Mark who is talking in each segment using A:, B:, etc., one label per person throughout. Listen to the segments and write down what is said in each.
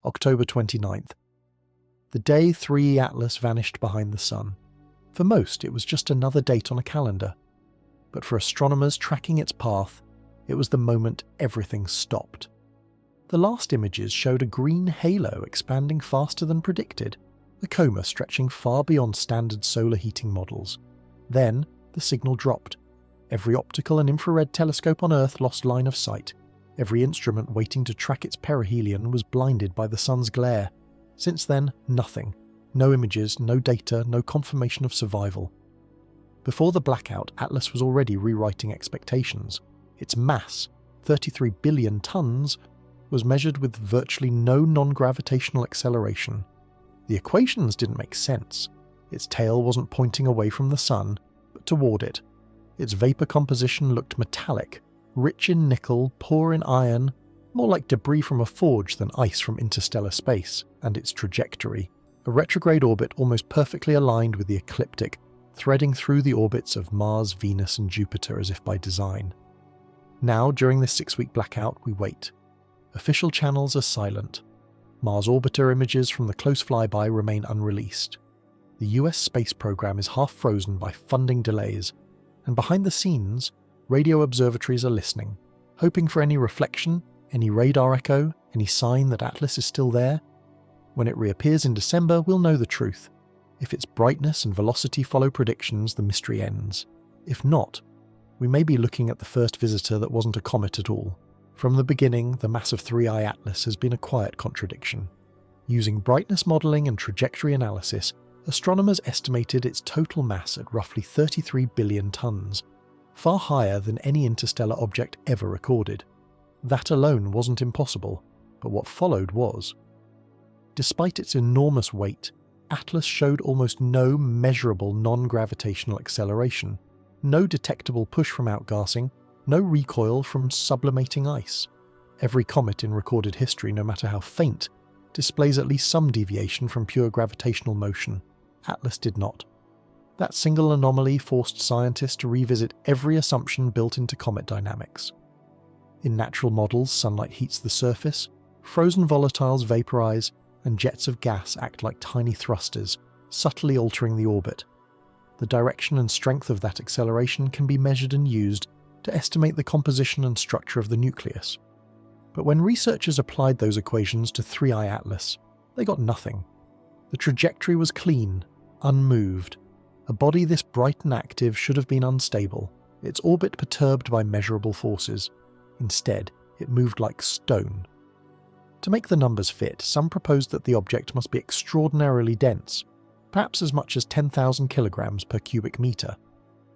A: October 29th. The day 3E Atlas vanished behind the Sun. For most, it was just another date on a calendar. But for astronomers tracking its path, it was the moment everything stopped. The last images showed a green halo expanding faster than predicted, a coma stretching far beyond standard solar heating models. Then, the signal dropped. Every optical and infrared telescope on Earth lost line of sight. Every instrument waiting to track its perihelion was blinded by the Sun's glare. Since then, nothing. No images, no data, no confirmation of survival. Before the blackout, Atlas was already rewriting expectations. Its mass, 33 billion tons, was measured with virtually no non-gravitational acceleration. The equations didn't make sense. Its tail wasn't pointing away from the Sun, but toward it. Its vapor composition looked metallic, rich in nickel, poor in iron, more like debris from a forge than ice from interstellar space, and its trajectory, a retrograde orbit almost perfectly aligned with the ecliptic, threading through the orbits of Mars, Venus, and Jupiter as if by design. Now, during this 6-week blackout, we wait. Official channels are silent. Mars orbiter images from the close flyby remain unreleased. The US space program is half frozen by funding delays, and behind the scenes, radio observatories are listening, hoping for any reflection, any radar echo, any sign that Atlas is still there. When it reappears in December, we'll know the truth. If its brightness and velocity follow predictions, the mystery ends. If not, we may be looking at the first visitor that wasn't a comet at all. From the beginning, the massive 3I Atlas has been a quiet contradiction. Using brightness modelling and trajectory analysis, astronomers estimated its total mass at roughly 33 billion tons, far higher than any interstellar object ever recorded. That alone wasn't impossible, but what followed was. Despite its enormous weight, Atlas showed almost no measurable non-gravitational acceleration, no detectable push from outgassing, no recoil from sublimating ice. Every comet in recorded history, no matter how faint, displays at least some deviation from pure gravitational motion. Atlas did not. That single anomaly forced scientists to revisit every assumption built into comet dynamics. In natural models, sunlight heats the surface, frozen volatiles vaporize, and jets of gas act like tiny thrusters, subtly altering the orbit. The direction and strength of that acceleration can be measured and used to estimate the composition and structure of the nucleus. But when researchers applied those equations to 3I Atlas, they got nothing. The trajectory was clean, unmoved. A body this bright and active should have been unstable, its orbit perturbed by measurable forces. Instead, it moved like stone. To make the numbers fit, some proposed that the object must be extraordinarily dense, perhaps as much as 10,000 kilograms per cubic meter.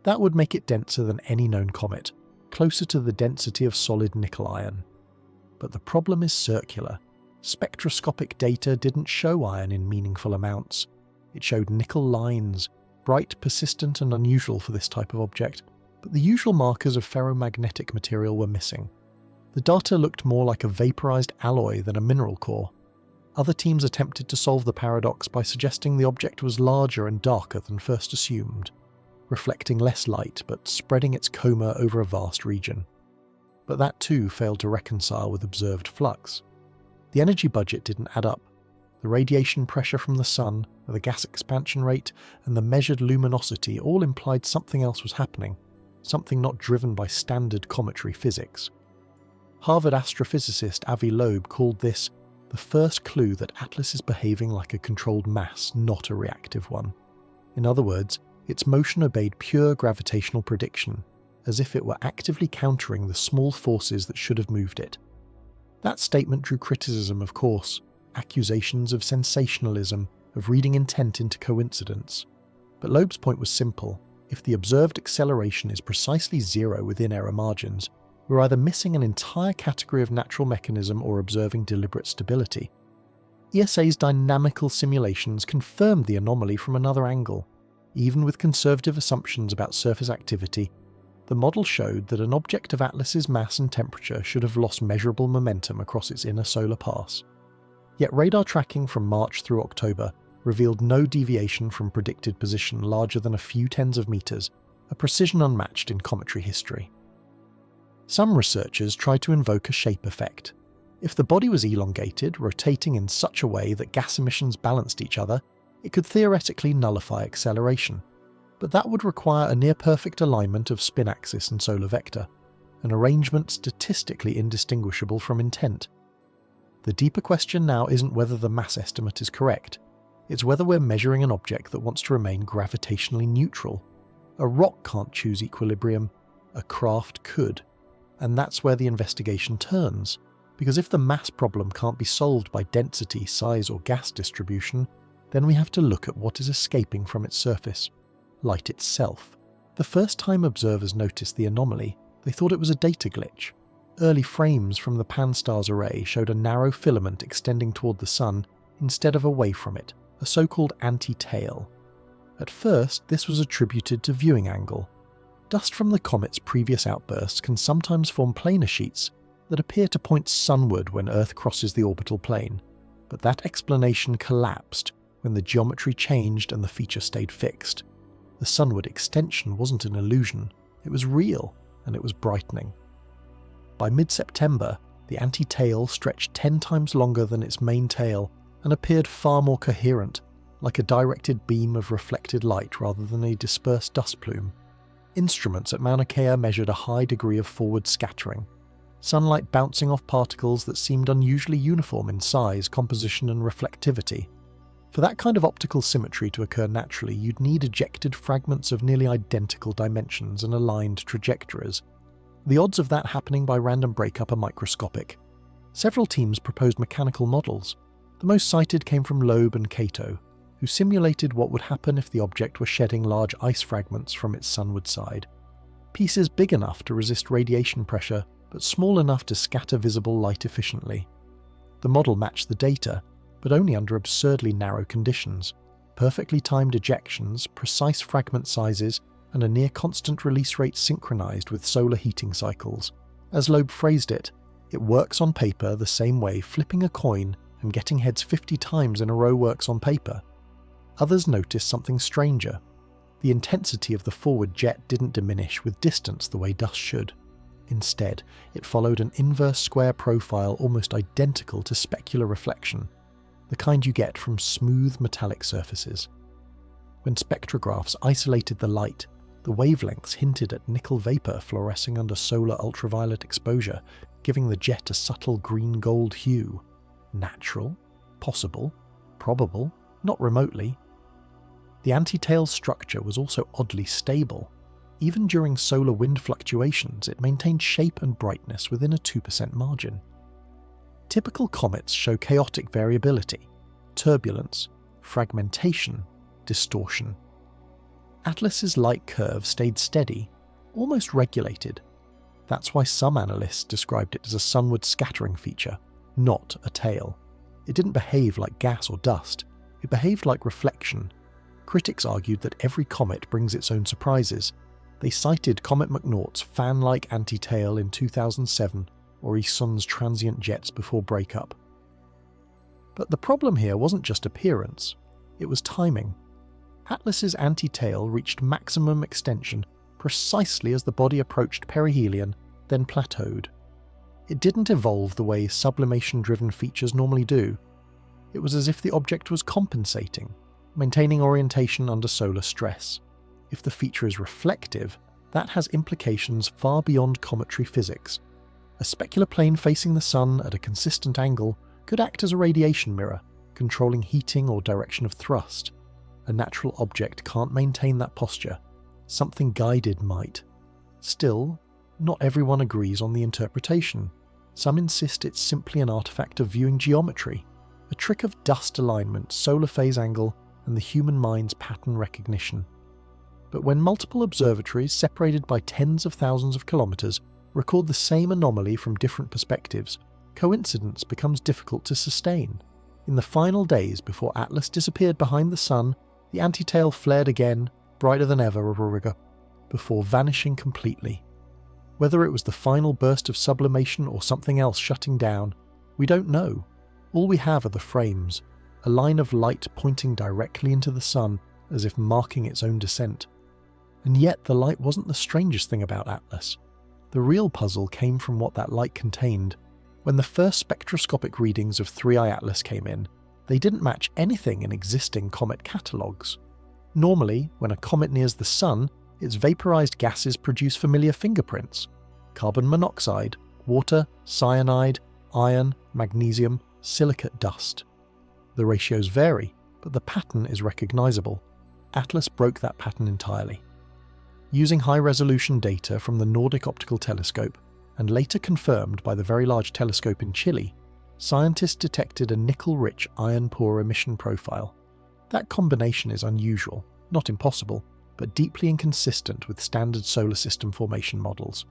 A: That would make it denser than any known comet, closer to the density of solid nickel iron. But the problem is circular. Spectroscopic data didn't show iron in meaningful amounts. It showed nickel lines, bright, persistent, and unusual for this type of object, but the usual markers of ferromagnetic material were missing. The data looked more like a vaporized alloy than a mineral core. Other teams attempted to solve the paradox by suggesting the object was larger and darker than first assumed, reflecting less light but spreading its coma over a vast region. But that too failed to reconcile with observed flux. The energy budget didn't add up. The radiation pressure from the Sun, the gas expansion rate, and the measured luminosity all implied something else was happening, something not driven by standard cometary physics. Harvard astrophysicist Avi Loeb called this the first clue that Atlas is behaving like a controlled mass, not a reactive one. In other words, its motion obeyed pure gravitational prediction, as if it were actively countering the small forces that should have moved it. That statement drew criticism, of course, accusations of sensationalism, of reading intent into coincidence. But Loeb's point was simple. If the observed acceleration is precisely zero within error margins, we're either missing an entire category of natural mechanism or observing deliberate stability. ESA's dynamical simulations confirmed the anomaly from another angle. Even with conservative assumptions about surface activity, the model showed that an object of Atlas's mass and temperature should have lost measurable momentum across its inner solar pass. Yet radar tracking from March through October revealed no deviation from predicted position larger than a few tens of meters, a precision unmatched in cometary history. Some researchers tried to invoke a shape effect. If the body was elongated, rotating in such a way that gas emissions balanced each other, it could theoretically nullify acceleration. But that would require a near-perfect alignment of spin axis and solar vector, an arrangement statistically indistinguishable from intent. The deeper question now isn't whether the mass estimate is correct, it's whether we're measuring an object that wants to remain gravitationally neutral. A rock can't choose equilibrium, a craft could. And that's where the investigation turns, because if the mass problem can't be solved by density, size, or gas distribution, then we have to look at what is escaping from its surface: light itself. The first time observers noticed the anomaly, they thought it was a data glitch. Early frames from the Pan-STARRS array showed a narrow filament extending toward the Sun instead of away from it, a so-called anti-tail. At first, this was attributed to viewing angle. Dust from the comet's previous outbursts can sometimes form planar sheets that appear to point sunward when Earth crosses the orbital plane, but that explanation collapsed when the geometry changed and the feature stayed fixed. The sunward extension wasn't an illusion, it was real, and it was brightening. By mid-September, the anti-tail stretched 10 times longer than its main tail and appeared far more coherent, like a directed beam of reflected light rather than a dispersed dust plume. Instruments at Mauna Kea measured a high degree of forward scattering, sunlight bouncing off particles that seemed unusually uniform in size, composition, and reflectivity. For that kind of optical symmetry to occur naturally, you'd need ejected fragments of nearly identical dimensions and aligned trajectories. The odds of that happening by random breakup are microscopic. Several teams proposed mechanical models. The most cited came from Loeb and Kato, who simulated what would happen if the object were shedding large ice fragments from its sunward side. Pieces big enough to resist radiation pressure, but small enough to scatter visible light efficiently. The model matched the data, but only under absurdly narrow conditions: perfectly timed ejections, precise fragment sizes, and a near-constant release rate synchronized with solar heating cycles. As Loeb phrased it, it works on paper the same way flipping a coin and getting heads 50 times in a row works on paper. Others noticed something stranger. The intensity of the forward jet didn't diminish with distance the way dust should. Instead, it followed an inverse square profile almost identical to specular reflection, the kind you get from smooth metallic surfaces. When spectrographs isolated the light, the wavelengths hinted at nickel vapor fluorescing under solar ultraviolet exposure, giving the jet a subtle green-gold hue. Natural? Possible? Probable? Not remotely. The anti-tail structure was also oddly stable. Even during solar wind fluctuations, it maintained shape and brightness within a 2% margin. Typical comets show chaotic variability, turbulence, fragmentation, distortion. Atlas's light curve stayed steady, almost regulated. That's why some analysts described it as a sunward scattering feature, not a tail. It didn't behave like gas or dust, it behaved like reflection. Critics argued that every comet brings its own surprises. They cited Comet McNaught's fan-like anti-tail in 2007 or Esson's transient jets before breakup. But the problem here wasn't just appearance, it was timing. Atlas's anti-tail reached maximum extension precisely as the body approached perihelion, then plateaued. It didn't evolve the way sublimation-driven features normally do. It was as if the object was compensating, maintaining orientation under solar stress. If the feature is reflective, that has implications far beyond cometary physics. A specular plane facing the Sun at a consistent angle could act as a radiation mirror, controlling heating or direction of thrust. A natural object can't maintain that posture. Something guided might. Still, not everyone agrees on the interpretation. Some insist it's simply an artifact of viewing geometry, a trick of dust alignment, solar phase angle, and the human mind's pattern recognition. But when multiple observatories, separated by tens of thousands of kilometers, record the same anomaly from different perspectives, coincidence becomes difficult to sustain. In the final days before Atlas disappeared behind the Sun, the anti-tail flared again, brighter than ever, Auriga, before vanishing completely. Whether it was the final burst of sublimation or something else shutting down, we don't know. All we have are the frames, a line of light pointing directly into the Sun as if marking its own descent. And yet the light wasn't the strangest thing about Atlas. The real puzzle came from what that light contained, When the first spectroscopic readings of 3I Atlas came in, they didn't match anything in existing comet catalogues. Normally, when a comet nears the Sun, its vaporized gases produce familiar fingerprints: carbon monoxide, water, cyanide, iron, magnesium, silicate dust. The ratios vary, but the pattern is recognizable. Atlas broke that pattern entirely. Using high-resolution data from the Nordic Optical Telescope, and later confirmed by the Very Large Telescope in Chile, scientists detected a nickel-rich iron-poor emission profile. That combination is unusual, not impossible, but deeply inconsistent with standard solar system formation models.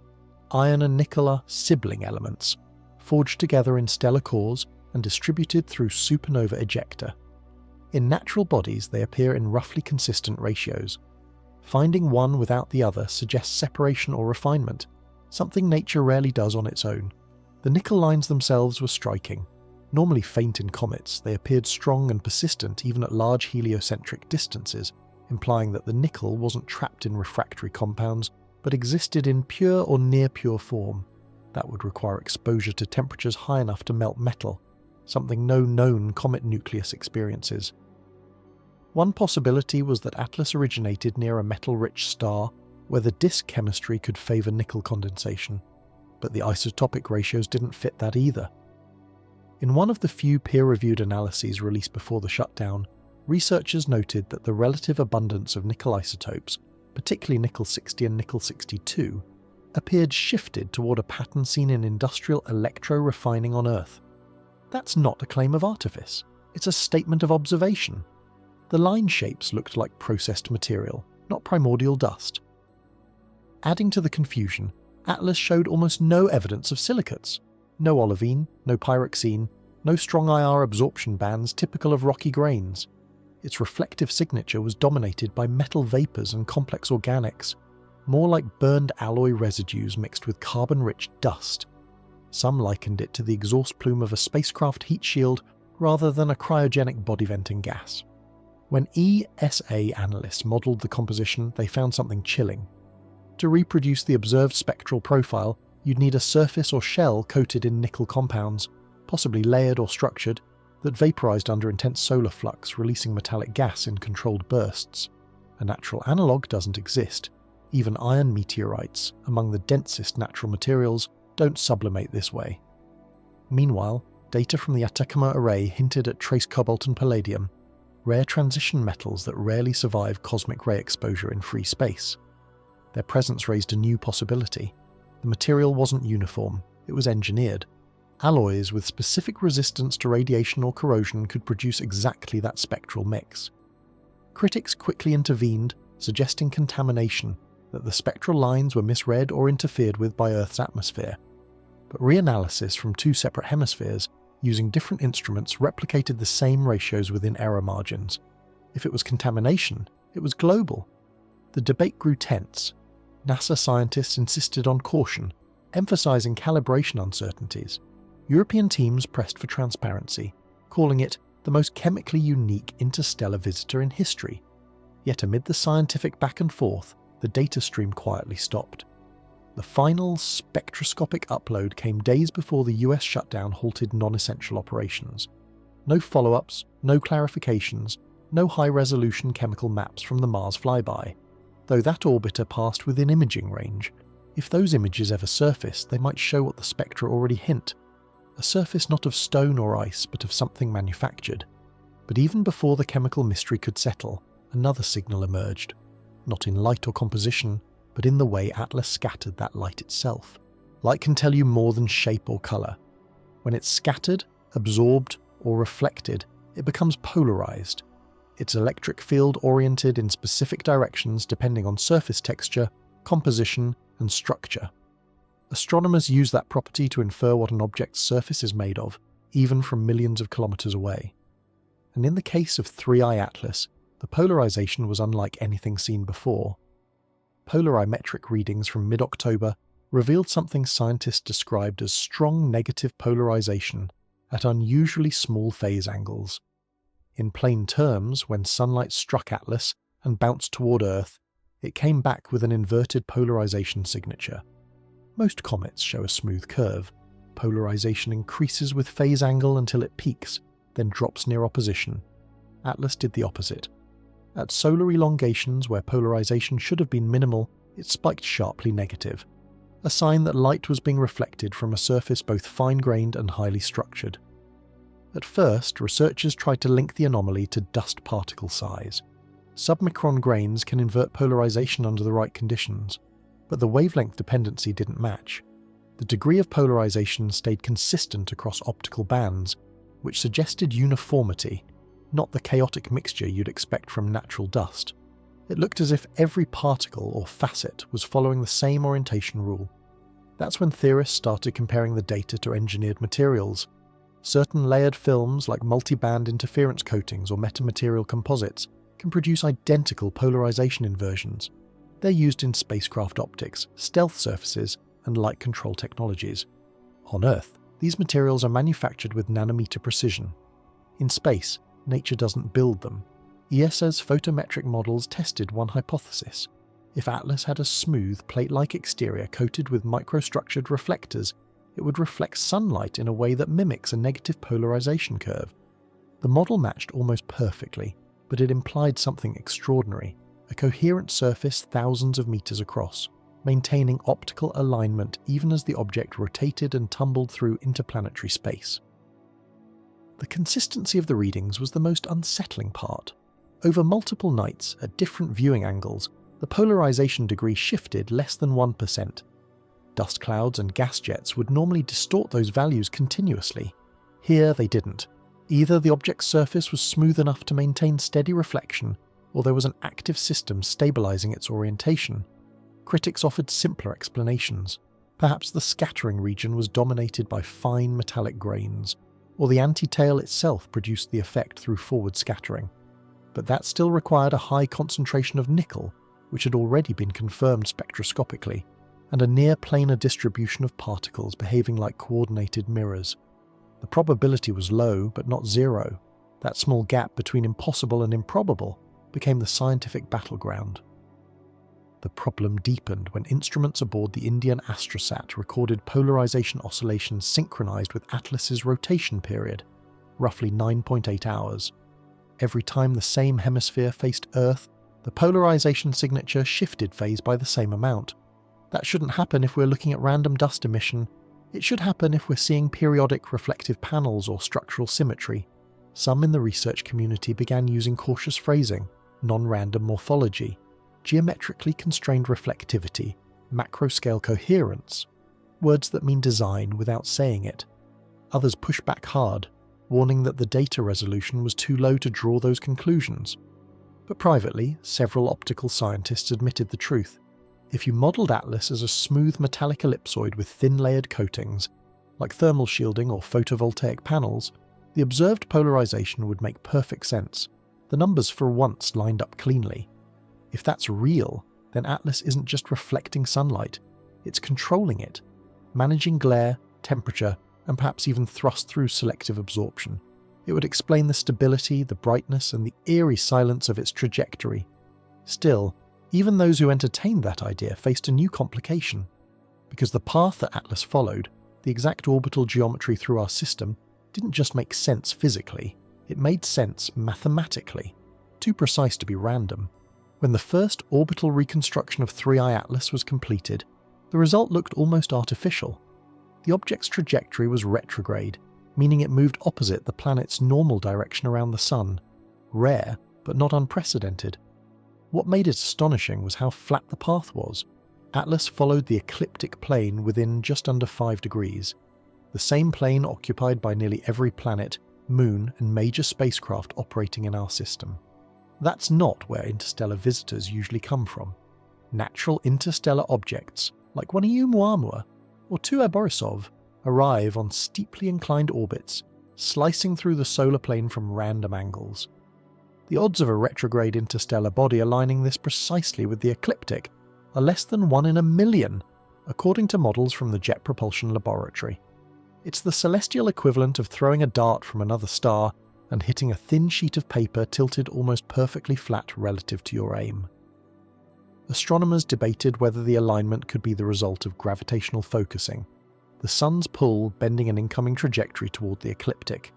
A: Iron and nickel are sibling elements, forged together in stellar cores and distributed through supernova ejecta. In natural bodies, they appear in roughly consistent ratios. Finding one without the other suggests separation or refinement, something nature rarely does on its own. The nickel lines themselves were striking. Normally faint in comets, they appeared strong and persistent even at large heliocentric distances, implying that the nickel wasn't trapped in refractory compounds, but existed in pure or near-pure form. That would require exposure to temperatures high enough to melt metal, something no known comet nucleus experiences. One possibility was that Atlas originated near a metal-rich star where the disk chemistry could favour nickel condensation, but the isotopic ratios didn't fit that either. In one of the few peer-reviewed analyses released before the shutdown, researchers noted that the relative abundance of nickel isotopes, particularly nickel-60 and nickel-62, appeared shifted toward a pattern seen in industrial electro-refining on Earth. That's not a claim of artifice, it's a statement of observation. The line shapes looked like processed material, not primordial dust. Adding to the confusion, Atlas showed almost no evidence of silicates. No olivine, no pyroxene, no strong IR absorption bands typical of rocky grains. Its reflective signature was dominated by metal vapors and complex organics, more like burned alloy residues mixed with carbon-rich dust. Some likened it to the exhaust plume of a spacecraft heat shield rather than a cryogenic body-venting gas. When ESA analysts modelled the composition, they found something chilling. To reproduce the observed spectral profile, you'd need a surface or shell coated in nickel compounds, possibly layered or structured, that vaporized under intense solar flux, releasing metallic gas in controlled bursts. A natural analogue doesn't exist. Even iron meteorites, among the densest natural materials, don't sublimate this way. Meanwhile, data from the Atacama Array hinted at trace cobalt and palladium, rare transition metals that rarely survive cosmic ray exposure in free space. Their presence raised a new possibility. The material wasn't uniform, it was engineered. Alloys with specific resistance to radiation or corrosion could produce exactly that spectral mix. Critics quickly intervened, suggesting contamination, that the spectral lines were misread or interfered with by Earth's atmosphere. But reanalysis from two separate hemispheres, using different instruments, replicated the same ratios within error margins. If it was contamination, it was global. The debate grew tense. NASA scientists insisted on caution, emphasizing calibration uncertainties. European teams pressed for transparency, calling it the most chemically unique interstellar visitor in history. Yet amid the scientific back and forth, the data stream quietly stopped. The final spectroscopic upload came days before the US shutdown halted non-essential operations. No follow-ups, no clarifications, no high-resolution chemical maps from the Mars flyby. Though that orbiter passed within imaging range, if those images ever surfaced, they might show what the spectra already hint. A surface not of stone or ice, but of something manufactured. But even before the chemical mystery could settle, another signal emerged. Not in light or composition, but in the way Atlas scattered that light itself. Light can tell you more than shape or colour. When it's scattered, absorbed, or reflected, it becomes polarized. Its electric field oriented in specific directions depending on surface texture, composition, and structure. Astronomers use that property to infer what an object's surface is made of, even from millions of kilometers away. And in the case of 3I Atlas, the polarization was unlike anything seen before. Polarimetric readings from mid-October revealed something scientists described as strong negative polarization at unusually small phase angles. In plain terms, when sunlight struck Atlas and bounced toward Earth, it came back with an inverted polarization signature. Most comets show a smooth curve. Polarization increases with phase angle until it peaks, then drops near opposition. Atlas did the opposite. At solar elongations where polarization should have been minimal, it spiked sharply negative, a sign that light was being reflected from a surface both fine-grained and highly structured. At first, researchers tried to link the anomaly to dust particle size. Submicron grains can invert polarization under the right conditions, but the wavelength dependency didn't match. The degree of polarization stayed consistent across optical bands, which suggested uniformity, not the chaotic mixture you'd expect from natural dust. It looked as if every particle or facet was following the same orientation rule. That's when theorists started comparing the data to engineered materials. Certain layered films like multi-band interference coatings or metamaterial composites can produce identical polarization inversions. They're used in spacecraft optics, stealth surfaces, and light control technologies. On Earth, these materials are manufactured with nanometer precision. In space, nature doesn't build them. ESA's photometric models tested one hypothesis. If Atlas had a smooth, plate-like exterior coated with microstructured reflectors, it would reflect sunlight in a way that mimics a negative polarization curve. The model matched almost perfectly, but it implied something extraordinary: a coherent surface thousands of meters across, maintaining optical alignment even as the object rotated and tumbled through interplanetary space. The consistency of the readings was the most unsettling part. Over multiple nights, at different viewing angles, the polarization degree shifted less than 1%. Dust clouds and gas jets would normally distort those values continuously. Here they didn't. Either the object's surface was smooth enough to maintain steady reflection, or there was an active system stabilizing its orientation. Critics offered simpler explanations. Perhaps the scattering region was dominated by fine metallic grains, or the anti-tail itself produced the effect through forward scattering. But that still required a high concentration of nickel, which had already been confirmed spectroscopically, and a near-planar distribution of particles behaving like coordinated mirrors. The probability was low, but not zero. That small gap between impossible and improbable became the scientific battleground. The problem deepened when instruments aboard the Indian Astrosat recorded polarization oscillations synchronized with Atlas's rotation period, roughly 9.8 hours. Every time the same hemisphere faced Earth, the polarization signature shifted phase by the same amount. That shouldn't happen if we're looking at random dust emission. It should happen if we're seeing periodic reflective panels or structural symmetry. Some in the research community began using cautious phrasing, non-random morphology, geometrically constrained reflectivity, macro-scale coherence, words that mean design without saying it. Others pushed back hard, warning that the data resolution was too low to draw those conclusions. But privately, several optical scientists admitted the truth. If you modelled Atlas as a smooth metallic ellipsoid with thin layered coatings, like thermal shielding or photovoltaic panels, the observed polarization would make perfect sense. The numbers for once lined up cleanly. If that's real, then Atlas isn't just reflecting sunlight, it's controlling it, managing glare, temperature, and perhaps even thrust through selective absorption. It would explain the stability, the brightness, and the eerie silence of its trajectory. Still, even those who entertained that idea faced a new complication. Because the path that Atlas followed, the exact orbital geometry through our system, didn't just make sense physically, it made sense mathematically. Too precise to be random. When the first orbital reconstruction of 3I Atlas was completed, the result looked almost artificial. The object's trajectory was retrograde, meaning it moved opposite the planet's normal direction around the Sun. Rare, but not unprecedented. What made it astonishing was how flat the path was. Atlas followed the ecliptic plane within just under 5 degrees, the same plane occupied by nearly every planet, moon, and major spacecraft operating in our system. That's not where interstellar visitors usually come from. Natural interstellar objects, like one of Oumuamua or 2A Borisov, arrive on steeply inclined orbits, slicing through the solar plane from random angles. The odds of a retrograde interstellar body aligning this precisely with the ecliptic are less than 1 in a million, according to models from the Jet Propulsion Laboratory. It's the celestial equivalent of throwing a dart from another star and hitting a thin sheet of paper tilted almost perfectly flat relative to your aim. Astronomers debated whether the alignment could be the result of gravitational focusing. the sun's pull bending an incoming trajectory toward the ecliptic.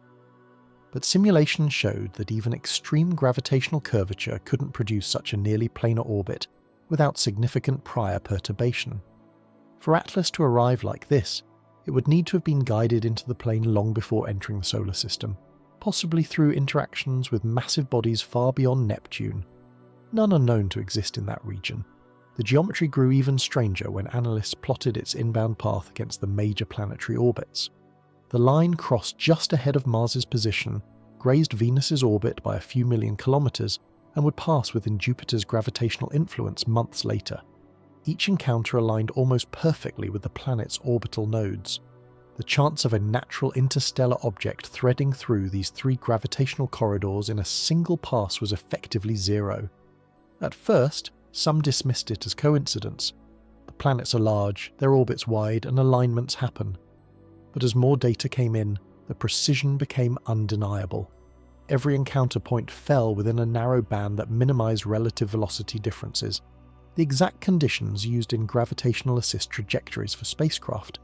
A: But simulations showed that even extreme gravitational curvature couldn't produce such a nearly planar orbit without significant prior perturbation. For Atlas to arrive like this, it would need to have been guided into the plane long before entering the solar system, possibly through interactions with massive bodies far beyond Neptune. None are known to exist in that region. The geometry grew even stranger when analysts plotted its inbound path against the major planetary orbits. The line crossed just ahead of Mars's position, grazed Venus's orbit by a few million kilometers, and would pass within Jupiter's gravitational influence months later. Each encounter aligned almost perfectly with the planet's orbital nodes. The chance of a natural interstellar object threading through these three gravitational corridors in a single pass was effectively zero. At first, some dismissed it as coincidence. The planets are large, their orbits wide, and alignments happen. But as more data came in, the precision became undeniable. Every encounter point fell within a narrow band that minimized relative velocity differences, the exact conditions used in gravitational assist trajectories for spacecraft.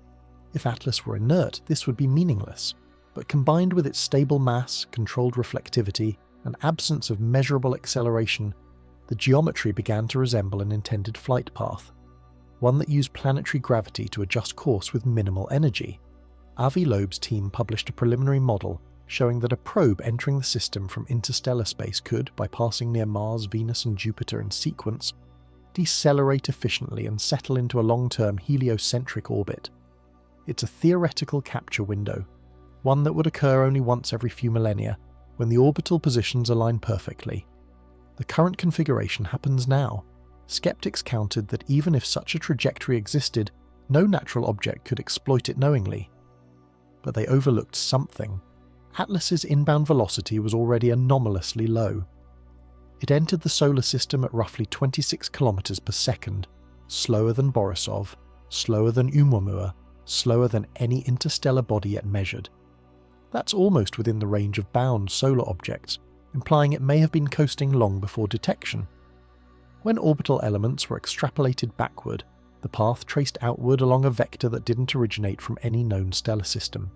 A: If Atlas were inert, this would be meaningless, but combined with its stable mass, controlled reflectivity, and absence of measurable acceleration, the geometry began to resemble an intended flight path, one that used planetary gravity to adjust course with minimal energy. Avi Loeb's team published a preliminary model showing that a probe entering the system from interstellar space could, by passing near Mars, Venus, and Jupiter in sequence, decelerate efficiently and settle into a long-term heliocentric orbit. It's a theoretical capture window, one that would occur only once every few millennia, when the orbital positions align perfectly. The current configuration happens now. Skeptics countered that even if such a trajectory existed, no natural object could exploit it knowingly. But they overlooked something. Atlas's inbound velocity was already anomalously low. It entered the solar system at roughly 26 kilometers per second, slower than Borisov, slower than Oumuamua, slower than any interstellar body yet measured. That's almost within the range of bound solar objects, implying it may have been coasting long before detection. When orbital elements were extrapolated backward, the path traced outward along a vector that didn't originate from any known stellar system.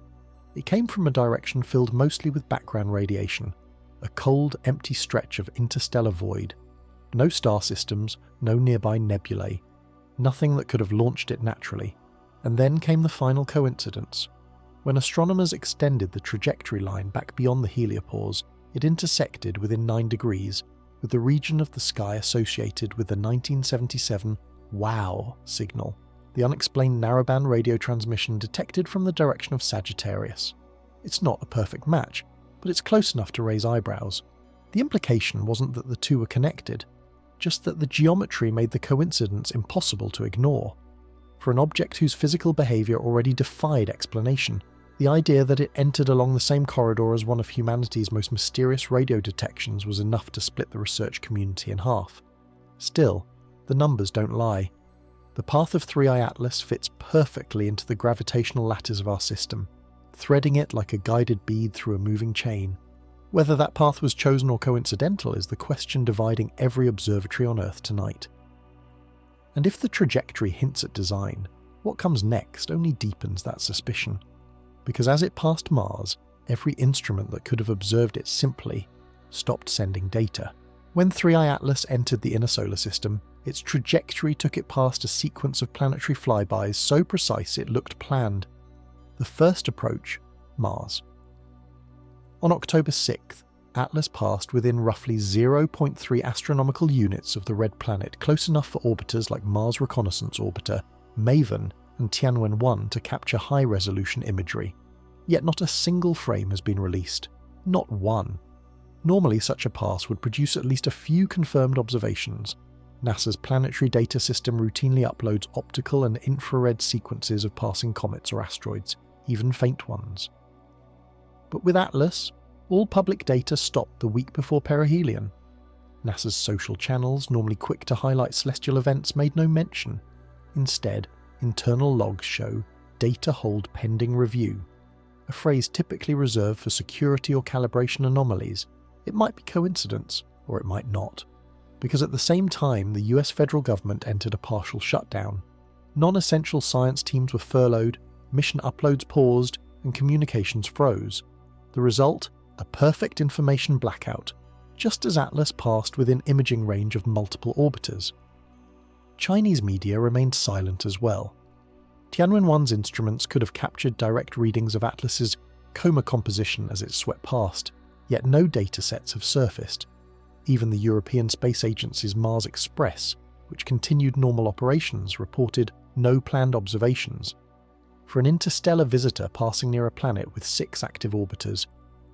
A: It came from a direction filled mostly with background radiation, a cold, empty stretch of interstellar void. No star systems, no nearby nebulae, nothing that could have launched it naturally. And then came the final coincidence. When astronomers extended the trajectory line back beyond the heliopause, it intersected within 9 degrees with the region of the sky associated with the 1977 WOW signal, the unexplained narrowband radio transmission detected from the direction of Sagittarius. It's not a perfect match, but it's close enough to raise eyebrows. The implication wasn't that the two were connected, just that the geometry made the coincidence impossible to ignore. For an object whose physical behavior already defied explanation, the idea that it entered along the same corridor as one of humanity's most mysterious radio detections was enough to split the research community in half. Still, the numbers don't lie. The path of 3I Atlas fits perfectly into the gravitational lattice of our system, threading it like a guided bead through a moving chain. Whether that path was chosen or coincidental is the question dividing every observatory on Earth tonight. And if the trajectory hints at design, what comes next only deepens that suspicion. Because as it passed Mars, every instrument that could have observed it simply stopped sending data. When 3I Atlas entered the inner solar system, its trajectory took it past a sequence of planetary flybys so precise it looked planned. The first approach, Mars. On October 6th, Atlas passed within roughly 0.3 astronomical units of the red planet, close enough for orbiters like Mars Reconnaissance Orbiter, MAVEN, and Tianwen-1 to capture high-resolution imagery. Yet not a single frame has been released. Not one. Normally such a pass would produce at least a few confirmed observations. NASA's Planetary Data System routinely uploads optical and infrared sequences of passing comets or asteroids, even faint ones. But with Atlas, all public data stopped the week before perihelion. NASA's social channels, normally quick to highlight celestial events, made no mention. Instead, internal logs show data hold pending review, a phrase typically reserved for security or calibration anomalies. It might be coincidence, or it might not, because at the same time the US federal government entered a partial shutdown. Non-essential science teams were furloughed, mission uploads paused, and communications froze. The result? A perfect information blackout, just as Atlas passed within imaging range of multiple orbiters. Chinese media remained silent as well. Tianwen-1's instruments could have captured direct readings of Atlas's coma composition as it swept past, yet no datasets have surfaced. Even the European Space Agency's Mars Express, which continued normal operations, reported no planned observations. For an interstellar visitor passing near a planet with 6 active orbiters,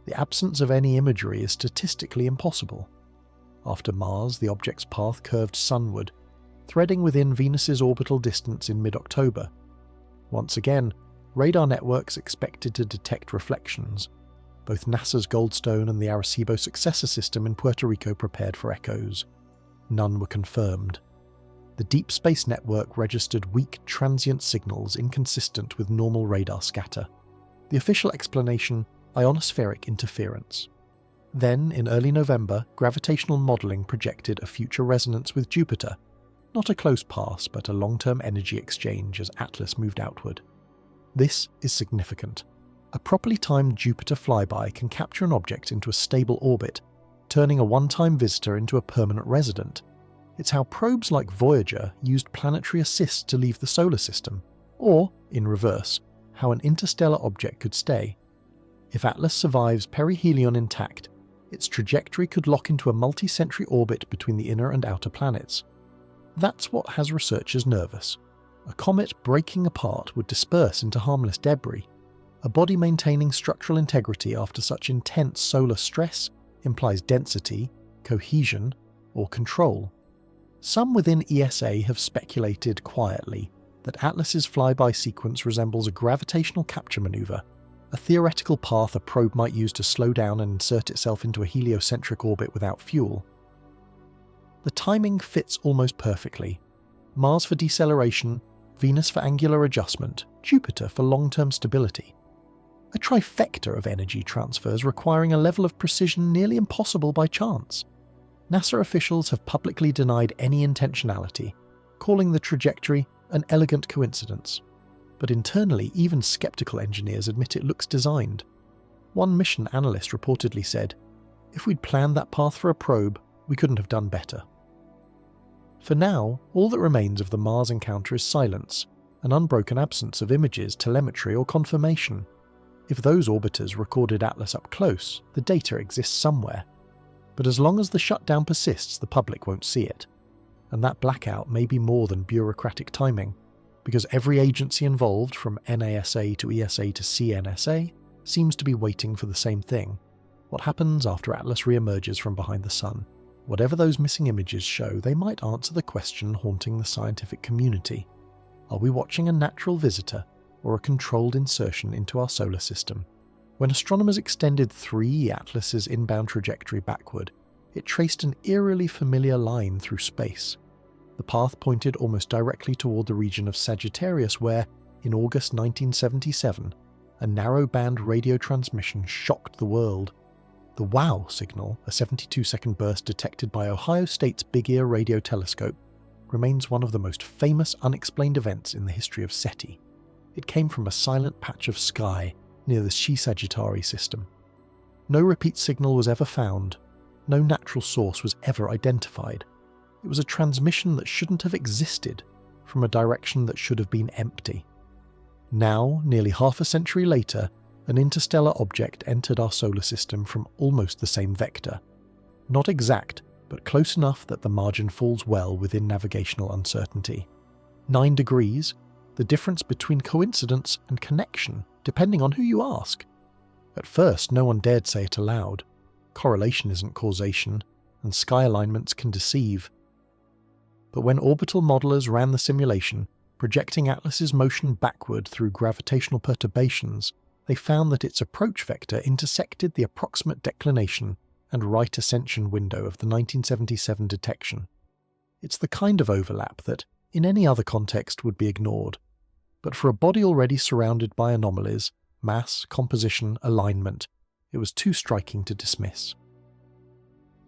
A: the absence of any imagery is statistically impossible. After Mars, the object's path curved sunward, threading within Venus's orbital distance in mid-October. Once again, radar networks expected to detect reflections. Both NASA's Goldstone and the Arecibo successor system in Puerto Rico prepared for echoes. None were confirmed. The Deep Space Network registered weak transient signals inconsistent with normal radar scatter. The official explanation: ionospheric interference. Then, in early November, gravitational modelling projected a future resonance with Jupiter. Not a close pass, but a long-term energy exchange as Atlas moved outward. This is significant. A properly timed Jupiter flyby can capture an object into a stable orbit, turning a one-time visitor into a permanent resident. It's how probes like Voyager used planetary assist to leave the solar system, or, in reverse, how an interstellar object could stay. If Atlas survives perihelion intact, its trajectory could lock into a multi-century orbit between the inner and outer planets. That's what has researchers nervous. A comet breaking apart would disperse into harmless debris. A body maintaining structural integrity after such intense solar stress implies density, cohesion, or control. Some within ESA have speculated quietly that Atlas's flyby sequence resembles a gravitational capture maneuver, a theoretical path a probe might use to slow down and insert itself into a heliocentric orbit without fuel. The timing fits almost perfectly. Mars for deceleration, Venus for angular adjustment, Jupiter for long-term stability. A trifecta of energy transfers requiring a level of precision nearly impossible by chance. NASA officials have publicly denied any intentionality, calling the trajectory an elegant coincidence. But internally, even skeptical engineers admit it looks designed. One mission analyst reportedly said, "If we'd planned that path for a probe, we couldn't have done better." For now, all that remains of the Mars encounter is silence, an unbroken absence of images, telemetry, or confirmation. If those orbiters recorded Atlas up close, the data exists somewhere. But as long as the shutdown persists, the public won't see it. And that blackout may be more than bureaucratic timing, because every agency involved, from NASA to ESA to CNSA, seems to be waiting for the same thing: what happens after Atlas re-emerges from behind the Sun. Whatever those missing images show, they might answer the question haunting the scientific community. Are we watching a natural visitor, or a controlled insertion into our solar system? When astronomers extended 3 Atlas's inbound trajectory backward, it traced an eerily familiar line through space. The path pointed almost directly toward the region of Sagittarius where, in August 1977, a narrow-band radio transmission shocked the world. The WOW signal, a 72-second burst detected by Ohio State's Big Ear radio telescope, remains one of the most famous unexplained events in the history of SETI. It came from a silent patch of sky near the Xi Sagittarii system. No repeat signal was ever found. No natural source was ever identified. It was a transmission that shouldn't have existed, from a direction that should have been empty. Now, nearly half a century later, an interstellar object entered our solar system from almost the same vector. Not exact, but close enough that the margin falls well within navigational uncertainty. 9 degrees, the difference between coincidence and connection, depending on who you ask. At first, no one dared say it aloud. Correlation isn't causation, and sky alignments can deceive. But when orbital modelers ran the simulation, projecting Atlas's motion backward through gravitational perturbations, they found that its approach vector intersected the approximate declination and right ascension window of the 1977 detection. It's the kind of overlap that, in any other context, would be ignored. But for a body already surrounded by anomalies, mass, composition, alignment, it was too striking to dismiss.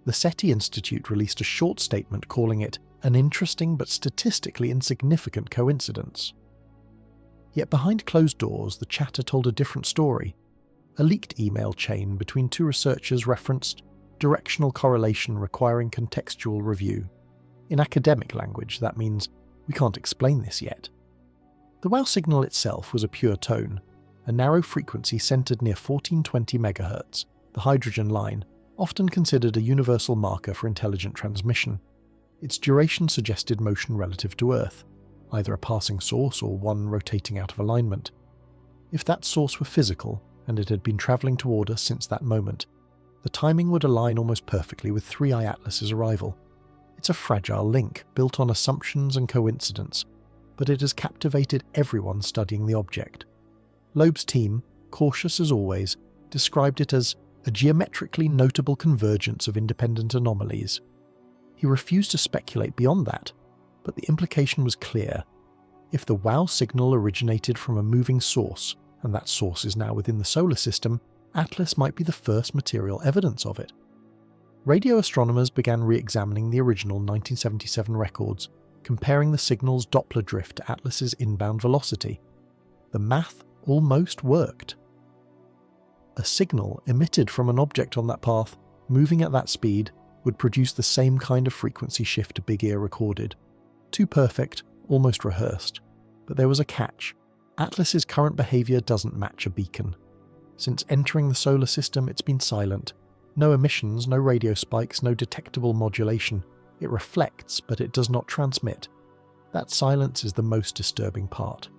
A: The SETI Institute released a short statement calling it an interesting but statistically insignificant coincidence. Yet behind closed doors, the chatter told a different story. A leaked email chain between two researchers referenced directional correlation requiring contextual review. In academic language, that means we can't explain this yet. The WOW signal itself was a pure tone, a narrow frequency centered near 1420 MHz, the hydrogen line, often considered a universal marker for intelligent transmission. Its duration suggested motion relative to Earth, either a passing source or one rotating out of alignment. If that source were physical, and it had been travelling toward us since that moment, the timing would align almost perfectly with 3I Atlas's arrival. It's a fragile link, built on assumptions and coincidence, but it has captivated everyone studying the object. Loeb's team, cautious as always, described it as a geometrically notable convergence of independent anomalies. He refused to speculate beyond that, but the implication was clear. If the WOW signal originated from a moving source, and that source is now within the solar system, Atlas might be the first material evidence of it. Radio astronomers began re-examining the original 1977 records, comparing the signal's Doppler drift to Atlas's inbound velocity. The math almost worked. A signal emitted from an object on that path, moving at that speed, would produce the same kind of frequency shift Big Ear recorded. Too perfect, almost rehearsed. But there was a catch. Atlas's current behaviour doesn't match a beacon. Since entering the solar system, it's been silent. No emissions, no radio spikes, no detectable modulation. It reflects, but it does not transmit. That silence is the most disturbing part.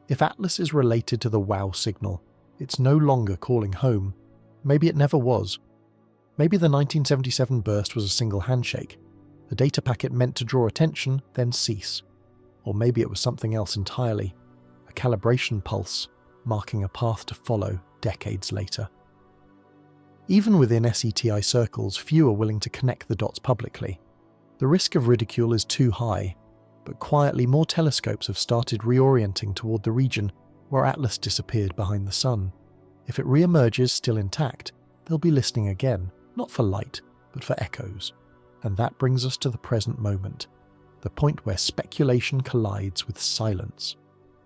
A: If Atlas is related to the WOW signal, it's no longer calling home. Maybe it never was. Maybe the 1977 burst was a single handshake, a data packet meant to draw attention, then cease. Or maybe it was something else entirely, a calibration pulse, marking a path to follow decades later. Even within SETI circles, few are willing to connect the dots publicly. The risk of ridicule is too high, but quietly more telescopes have started reorienting toward the region where Atlas disappeared behind the Sun. If it re-emerges still intact, they'll be listening again, not for light, but for echoes. And that brings us to the present moment, the point where speculation collides with silence,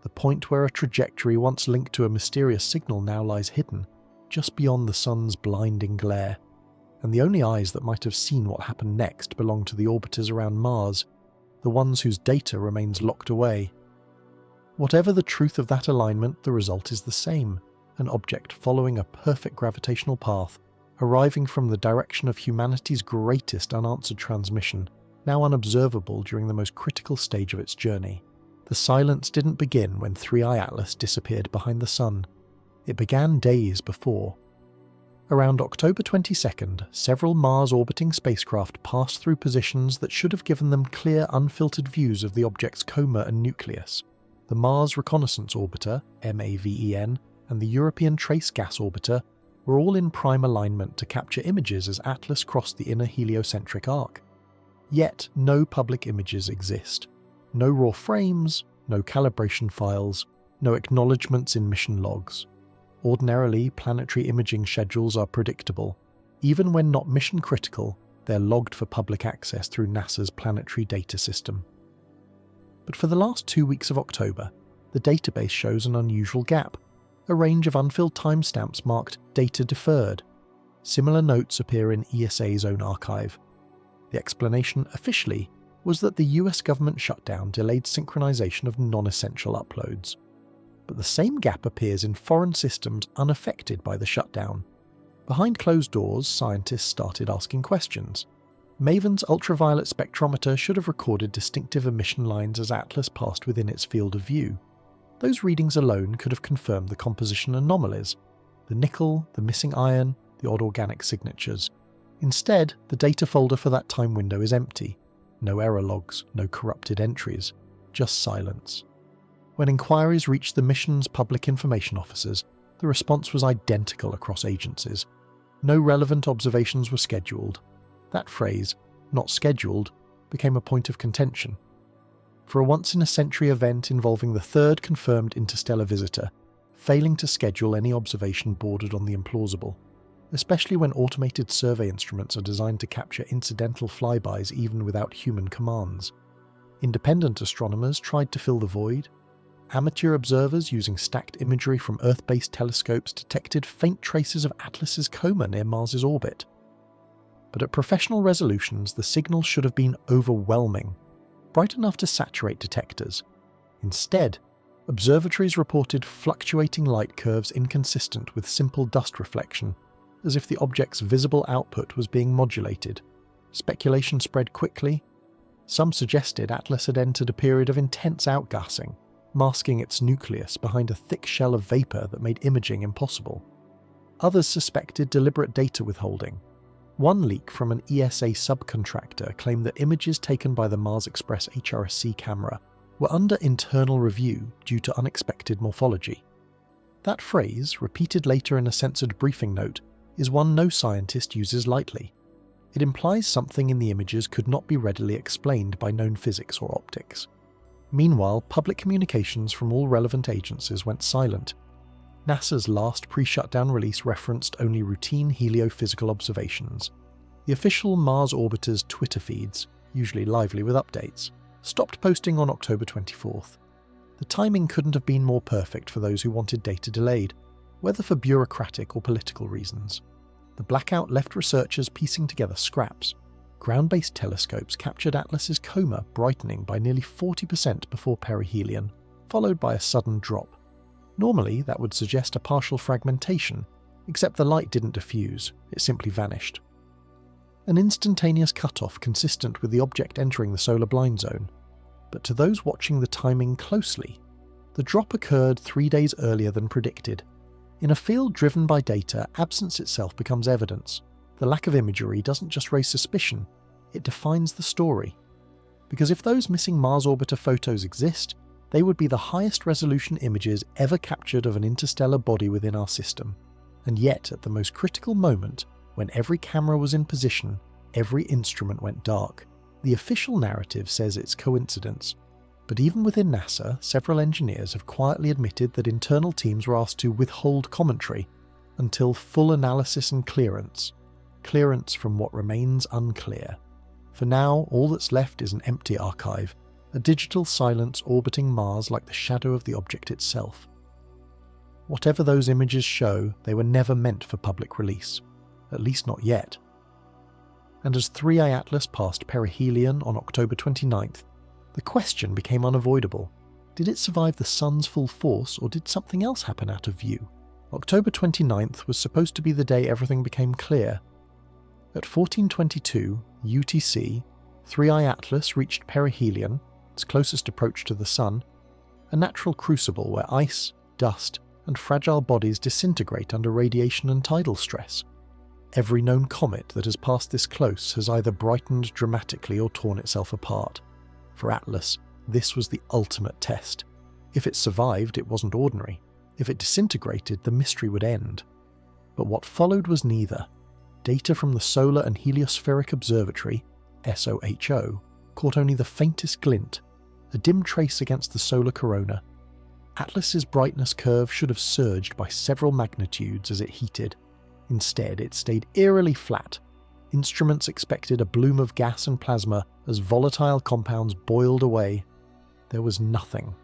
A: the point where a trajectory once linked to a mysterious signal now lies hidden, just beyond the Sun's blinding glare, and the only eyes that might have seen what happened next belong to the orbiters around Mars, the ones whose data remains locked away. Whatever the truth of that alignment, the result is the same, an object following a perfect gravitational path, arriving from the direction of humanity's greatest unanswered transmission, now unobservable during the most critical stage of its journey. The silence didn't begin when 3I Atlas disappeared behind the Sun. It began days before. Around October 22nd, several Mars-orbiting spacecraft passed through positions that should have given them clear, unfiltered views of the object's coma and nucleus. The Mars Reconnaissance Orbiter, MAVEN, and the European Trace Gas Orbiter were all in prime alignment to capture images as Atlas crossed the inner heliocentric arc. Yet no public images exist. No raw frames, no calibration files, no acknowledgements in mission logs. Ordinarily, planetary imaging schedules are predictable. Even when not mission critical, they're logged for public access through NASA's Planetary Data System. But for the last 2 weeks of October, the database shows an unusual gap, a range of unfilled timestamps marked Data Deferred. Similar notes appear in ESA's own archive. The explanation, officially, was that the US government shutdown delayed synchronization of non-essential uploads. But the same gap appears in foreign systems unaffected by the shutdown. Behind closed doors, scientists started asking questions. MAVEN's ultraviolet spectrometer should have recorded distinctive emission lines as Atlas passed within its field of view. Those readings alone could have confirmed the composition anomalies, the nickel, the missing iron, the odd organic signatures. Instead, the data folder for that time window is empty. No error logs, no corrupted entries, just silence. When inquiries reached the mission's public information officers, the response was identical across agencies. No relevant observations were scheduled. That phrase, not scheduled, became a point of contention. For a once-in-a-century event involving the third confirmed interstellar visitor, failing to schedule any observation bordered on the implausible, especially when automated survey instruments are designed to capture incidental flybys even without human commands. Independent astronomers tried to fill the void. amateur observers using stacked imagery from Earth-based telescopes detected faint traces of Atlas's coma near Mars's orbit. But at professional resolutions, the signal should have been overwhelming, bright enough to saturate detectors. Instead, observatories reported fluctuating light curves inconsistent with simple dust reflection, as if the object's visible output was being modulated. Speculation spread quickly. Some suggested Atlas had entered a period of intense outgassing, masking its nucleus behind a thick shell of vapor that made imaging impossible. Others suspected deliberate data withholding. One leak from an ESA subcontractor claimed that images taken by the Mars Express HRSC camera were under internal review due to unexpected morphology. That phrase, repeated later in a censored briefing note, is one no scientist uses lightly. It implies something in the images could not be readily explained by known physics or optics. Meanwhile, public communications from all relevant agencies went silent. NASA's last pre-shutdown release referenced only routine heliophysical observations. The official Mars orbiter's Twitter feeds, usually lively with updates, stopped posting on October 24th. The timing couldn't have been more perfect for those who wanted data delayed, whether for bureaucratic or political reasons. The blackout left researchers piecing together scraps. Ground-based telescopes captured Atlas's coma brightening by nearly 40% before perihelion, followed by a sudden drop. Normally, that would suggest a partial fragmentation, except the light didn't diffuse, it simply vanished. An instantaneous cutoff consistent with the object entering the solar blind zone. But to those watching the timing closely, the drop occurred 3 days earlier than predicted. In a field driven by data, absence itself becomes evidence. The lack of imagery doesn't just raise suspicion, it defines the story. Because if those missing Mars orbiter photos exist, they would be the highest resolution images ever captured of an interstellar body within our system. And yet, at the most critical moment, when every camera was in position, every instrument went dark. The official narrative says it's coincidence. But even within NASA, several engineers have quietly admitted that internal teams were asked to withhold commentary until full analysis and clearance. Clearance from what remains unclear. For now, all that's left is an empty archive, a digital silence orbiting Mars like the shadow of the object itself. Whatever those images show, they were never meant for public release. At least not yet. And as 3I Atlas passed perihelion on October 29th, the question became unavoidable. Did it survive the sun's full force, or did something else happen out of view? October 29th was supposed to be the day everything became clear. At 1422 UTC, 3I Atlas reached perihelion, its closest approach to the sun, a natural crucible where ice, dust, and fragile bodies disintegrate under radiation and tidal stress. Every known comet that has passed this close has either brightened dramatically or torn itself apart. For Atlas, this was the ultimate test. If it survived, it wasn't ordinary. If it disintegrated, the mystery would end. But what followed was neither. Data from the Solar and Heliospheric Observatory, SOHO, caught only the faintest glint, a dim trace against the solar corona. Atlas's brightness curve should have surged by several magnitudes as it heated. Instead, it stayed eerily flat. Instruments expected a bloom of gas and plasma as volatile compounds boiled away. There was nothing.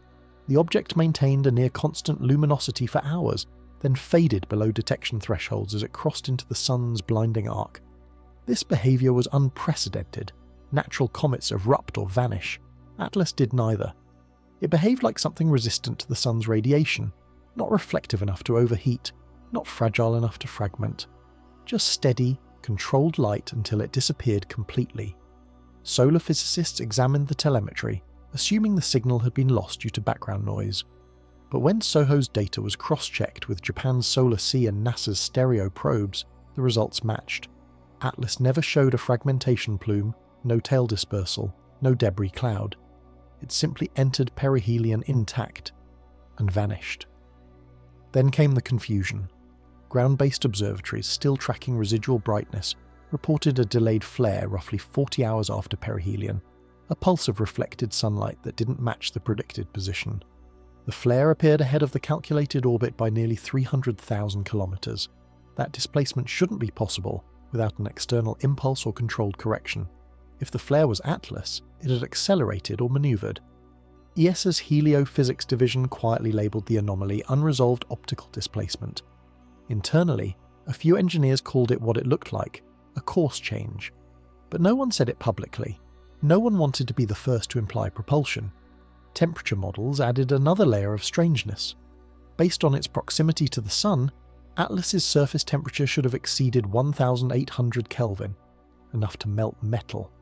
A: The object maintained a near-constant luminosity for hours, then faded below detection thresholds as it crossed into the sun's blinding arc. This behaviour was unprecedented. Natural comets erupt or vanish. Atlas did neither. It behaved like something resistant to the sun's radiation, not reflective enough to overheat, not fragile enough to fragment. Just steady, controlled light until it disappeared completely. Solar physicists examined the telemetry, assuming the signal had been lost due to background noise. But when SOHO's data was cross-checked with Japan's Solar Sea and NASA's stereo probes, the results matched. Atlas never showed a fragmentation plume, no tail dispersal, no debris cloud. It simply entered perihelion intact and vanished. Then came the confusion. Ground-based observatories still tracking residual brightness reported a delayed flare roughly 40 hours after perihelion, a pulse of reflected sunlight that didn't match the predicted position. The flare appeared ahead of the calculated orbit by nearly 300,000 kilometers. That displacement shouldn't be possible without an external impulse or controlled correction. If the flare was Atlas, it had accelerated or maneuvered. ESA's heliophysics division quietly labelled the anomaly unresolved optical displacement. Internally, a few engineers called it what it looked like, a course change. But no one said it publicly. No one wanted to be the first to imply propulsion. Temperature models added another layer of strangeness. Based on its proximity to the Sun, Atlas's surface temperature should have exceeded 1,800 Kelvin, enough to melt metal.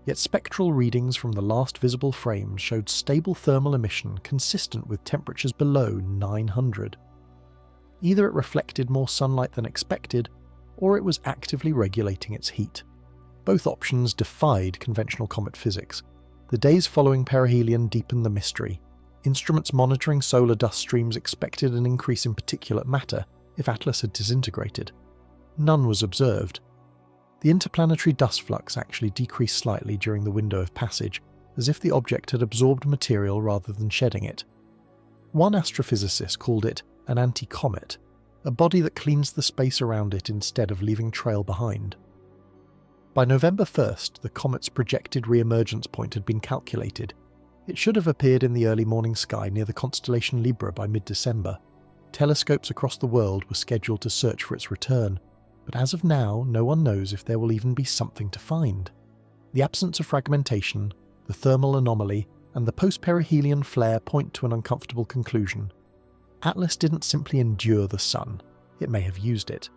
A: Yet spectral readings from the last visible frames showed stable thermal emission consistent with temperatures below 900. Either it reflected more sunlight than expected, or it was actively regulating its heat. Both options defied conventional comet physics. The days following perihelion deepened the mystery. Instruments monitoring solar dust streams expected an increase in particulate matter if Atlas had disintegrated. None was observed. The interplanetary dust flux actually decreased slightly during the window of passage, as if the object had absorbed material rather than shedding it. One astrophysicist called it an anti-comet, a body that cleans the space around it instead of leaving trail behind. By November 1st, the comet's projected re-emergence point had been calculated. It should have appeared in the early morning sky near the constellation Libra by mid-December. Telescopes across the world were scheduled to search for its return, but as of now, no one knows if there will even be something to find. The absence of fragmentation, the thermal anomaly, and the post-perihelion flare point to an uncomfortable conclusion. Atlas didn't simply endure the Sun, it may have used it.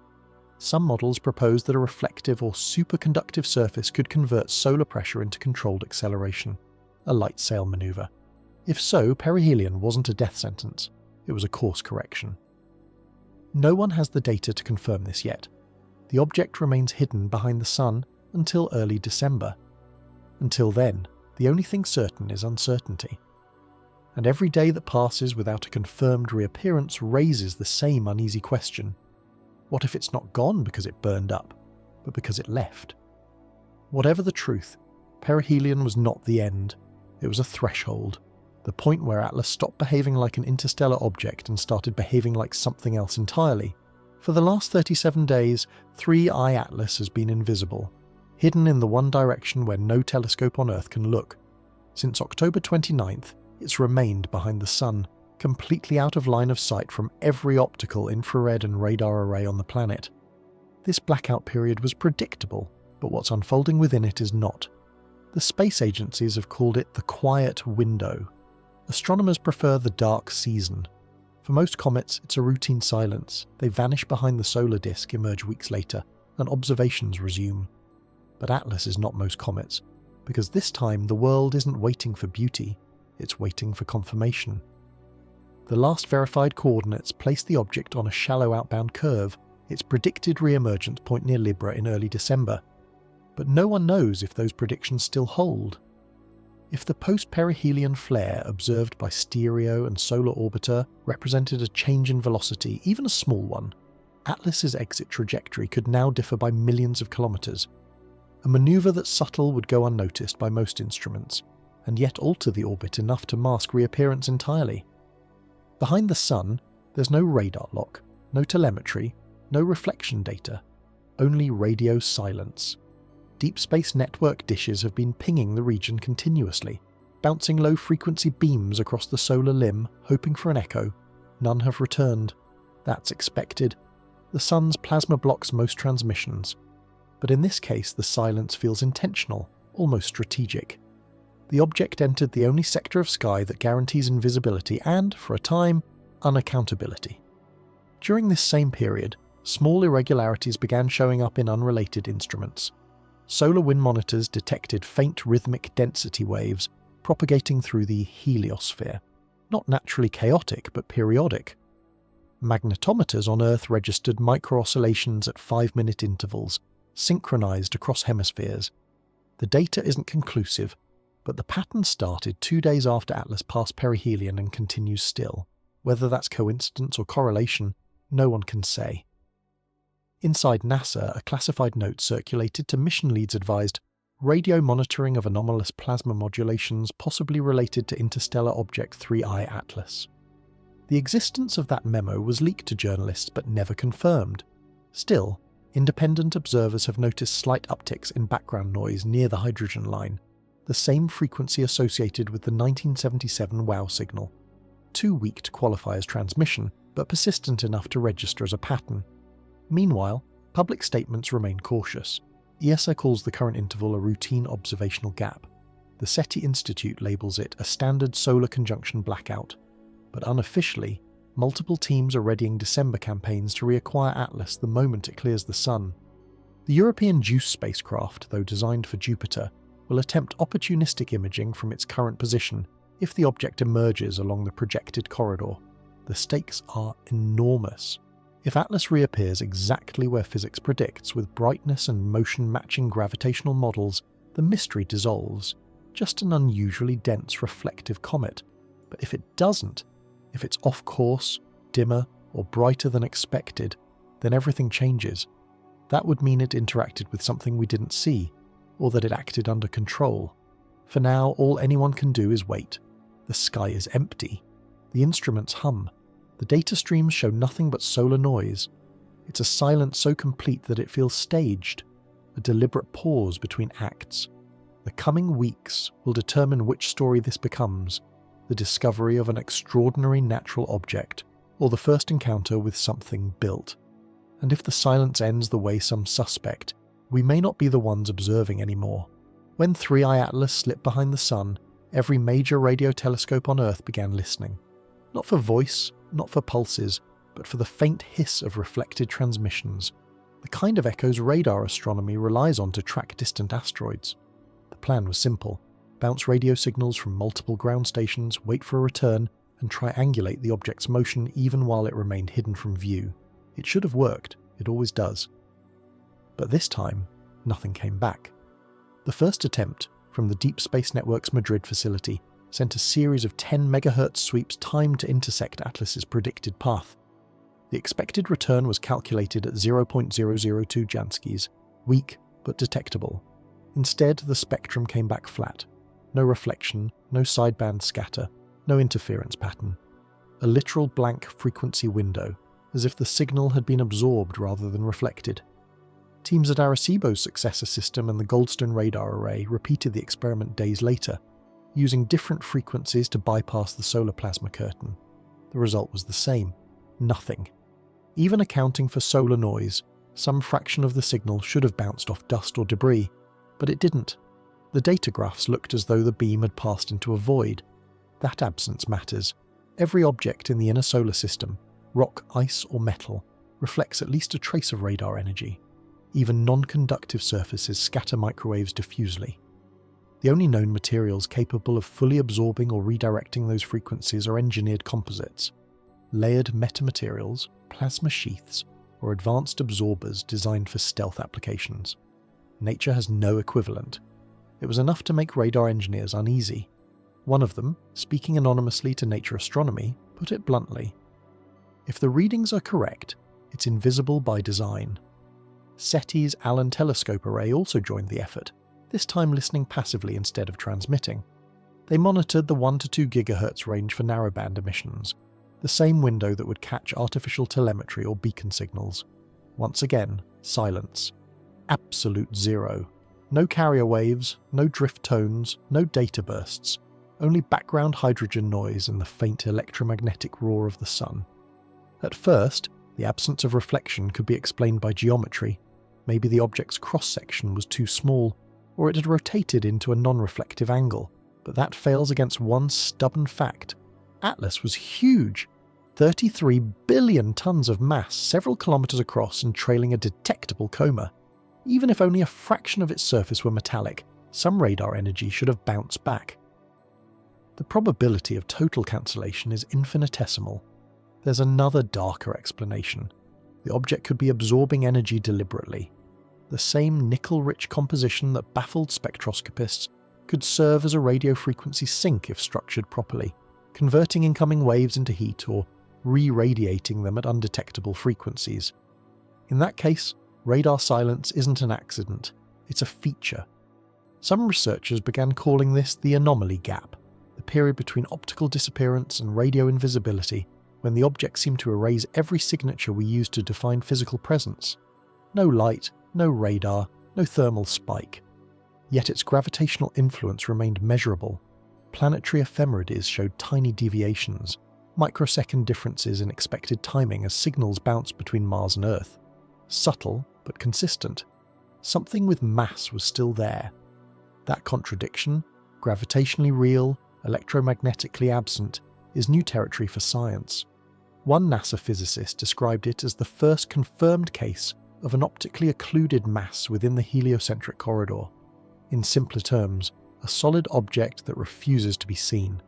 A: Some models propose that a reflective or superconductive surface could convert solar pressure into controlled acceleration, a light sail maneuver. If so, perihelion wasn't a death sentence, it was a course correction. No one has the data to confirm this yet. The object remains hidden behind the Sun until early December. Until then, the only thing certain is uncertainty. And every day that passes without a confirmed reappearance raises the same uneasy question. What if it's not gone because it burned up, but because it left? Whatever the truth, perihelion was not the end. It was a threshold, the point where Atlas stopped behaving like an interstellar object and started behaving like something else entirely. For the last 37 days, 3I Atlas has been invisible, hidden in the one direction where no telescope on Earth can look. Since October 29th, it's remained behind the Sun, completely out of line of sight from every optical, infrared and radar array on the planet. This blackout period was predictable, but what's unfolding within it is not. The space agencies have called it the quiet window. Astronomers prefer the dark season. For most comets, it's a routine silence. They vanish behind the solar disk, emerge weeks later, and observations resume. But Atlas is not most comets, because this time the world isn't waiting for beauty, it's waiting for confirmation. The last verified coordinates place the object on a shallow outbound curve, its predicted re-emergence point near Libra in early December. But no one knows if those predictions still hold. If the post-perihelion flare observed by Stereo and Solar Orbiter represented a change in velocity, even a small one, Atlas's exit trajectory could now differ by millions of kilometers. A maneuver that's subtle would go unnoticed by most instruments, and yet alter the orbit enough to mask reappearance entirely. Behind the Sun, there's no radar lock, no telemetry, no reflection data, only radio silence. Deep Space Network dishes have been pinging the region continuously, bouncing low-frequency beams across the solar limb, hoping for an echo. None have returned. That's expected. The Sun's plasma blocks most transmissions. But in this case, the silence feels intentional, almost strategic. The object entered the only sector of sky that guarantees invisibility and, for a time, unaccountability. During this same period, small irregularities began showing up in unrelated instruments. Solar wind monitors detected faint rhythmic density waves propagating through the heliosphere. Not naturally chaotic, but periodic. Magnetometers on Earth registered micro-oscillations at 5-minute intervals, synchronized across hemispheres. The data isn't conclusive, but the pattern started 2 days after Atlas passed perihelion and continues still. Whether that's coincidence or correlation, no one can say. Inside NASA, a classified note circulated to mission leads advised radio monitoring of anomalous plasma modulations possibly related to interstellar object 3I Atlas. The existence of that memo was leaked to journalists but never confirmed. Still, independent observers have noticed slight upticks in background noise near the hydrogen line. the same frequency associated with the 1977 WOW signal, too weak to qualify as transmission, but persistent enough to register as a pattern. Meanwhile, public statements remain cautious. ESA calls the current interval a routine observational gap. The SETI Institute labels it a standard solar conjunction blackout. But unofficially, multiple teams are readying December campaigns to reacquire Atlas the moment it clears the Sun. The European JUICE spacecraft, though designed for Jupiter, will attempt opportunistic imaging from its current position if the object emerges along the projected corridor. The stakes are enormous. If Atlas reappears exactly where physics predicts, with brightness and motion matching gravitational models, the mystery dissolves. Just an unusually dense reflective comet. But if it doesn't, if it's off course, dimmer, or brighter than expected, then everything changes. That would mean it interacted with something we didn't see, or that it acted under control. For now, all anyone can do is wait. The sky is empty. The instruments hum. The data streams show nothing but solar noise. It's a silence so complete that it feels staged, a deliberate pause between acts. The coming weeks will determine which story this becomes, the discovery of an extraordinary natural object, or the first encounter with something built. And if the silence ends the way some suspect, we may not be the ones observing anymore. When 3i Atlas slipped behind the Sun, every major radio telescope on Earth began listening. Not for voice, not for pulses, but for the faint hiss of reflected transmissions, the kind of echoes radar astronomy relies on to track distant asteroids. The plan was simple: bounce radio signals from multiple ground stations, wait for a return, and triangulate the object's motion even while it remained hidden from view. It should have worked, it always does. But this time, nothing came back. The first attempt, from the Deep Space Network's Madrid facility, sent a series of 10 MHz sweeps timed to intersect Atlas's predicted path. The expected return was calculated at 0.002 Janskis, weak but detectable. Instead, the spectrum came back flat. No reflection, no sideband scatter, no interference pattern. A literal blank frequency window, as if the signal had been absorbed rather than reflected. Teams at Arecibo's successor system and the Goldstone radar array repeated the experiment days later, using different frequencies to bypass the solar plasma curtain. The result was the same: nothing. Even accounting for solar noise, some fraction of the signal should have bounced off dust or debris, but it didn't. The data graphs looked as though the beam had passed into a void. That absence matters. Every object in the inner solar system, rock, ice, or metal, reflects at least a trace of radar energy. Even non-conductive surfaces scatter microwaves diffusely. The only known materials capable of fully absorbing or redirecting those frequencies are engineered composites, layered metamaterials, plasma sheaths, or advanced absorbers designed for stealth applications. Nature has no equivalent. It was enough to make radar engineers uneasy. One of them, speaking anonymously to Nature Astronomy, put it bluntly: if the readings are correct, it's invisible by design. SETI's Allen Telescope Array also joined the effort, this time listening passively instead of transmitting. They monitored the 1 to 2 GHz range for narrowband emissions, the same window that would catch artificial telemetry or beacon signals. Once again, silence. Absolute zero. No carrier waves, no drift tones, no data bursts, only background hydrogen noise and the faint electromagnetic roar of the Sun. At first, the absence of reflection could be explained by geometry. Maybe the object's cross-section was too small, or it had rotated into a non-reflective angle, but that fails against one stubborn fact. Atlas was huge! 33 billion tons of mass, several kilometers across and trailing a detectable coma. Even if only a fraction of its surface were metallic, some radar energy should have bounced back. The probability of total cancellation is infinitesimal. There's another darker explanation. The object could be absorbing energy deliberately. The same nickel-rich composition that baffled spectroscopists could serve as a radio frequency sink if structured properly, converting incoming waves into heat or re-radiating them at undetectable frequencies. In that case, radar silence isn't an accident, it's a feature. Some researchers began calling this the anomaly gap, the period between optical disappearance and radio invisibility, when the object seemed to erase every signature we use to define physical presence. No light, no radar, no thermal spike. yet its gravitational influence remained measurable. Planetary ephemerides showed tiny deviations, microsecond differences in expected timing as signals bounced between Mars and Earth. Subtle, but consistent. Something with mass was still there. That contradiction, gravitationally real, electromagnetically absent, is new territory for science. One NASA physicist described it as the first confirmed case of an optically occluded mass within the heliocentric corridor. In simpler terms, a solid object that refuses to be seen.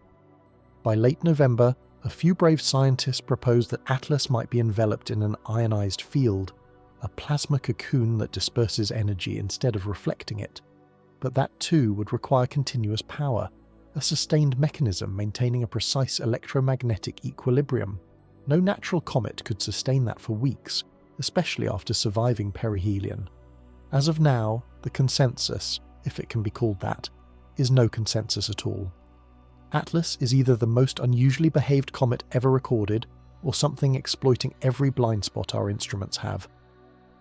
A: By late November, a few brave scientists proposed that Atlas might be enveloped in an ionized field, a plasma cocoon that disperses energy instead of reflecting it. But that too would require continuous power, a sustained mechanism maintaining a precise electromagnetic equilibrium. No natural comet could sustain that for weeks, especially after surviving perihelion. As of now, the consensus, if it can be called that, is no consensus at all. Atlas is either the most unusually behaved comet ever recorded, or something exploiting every blind spot our instruments have.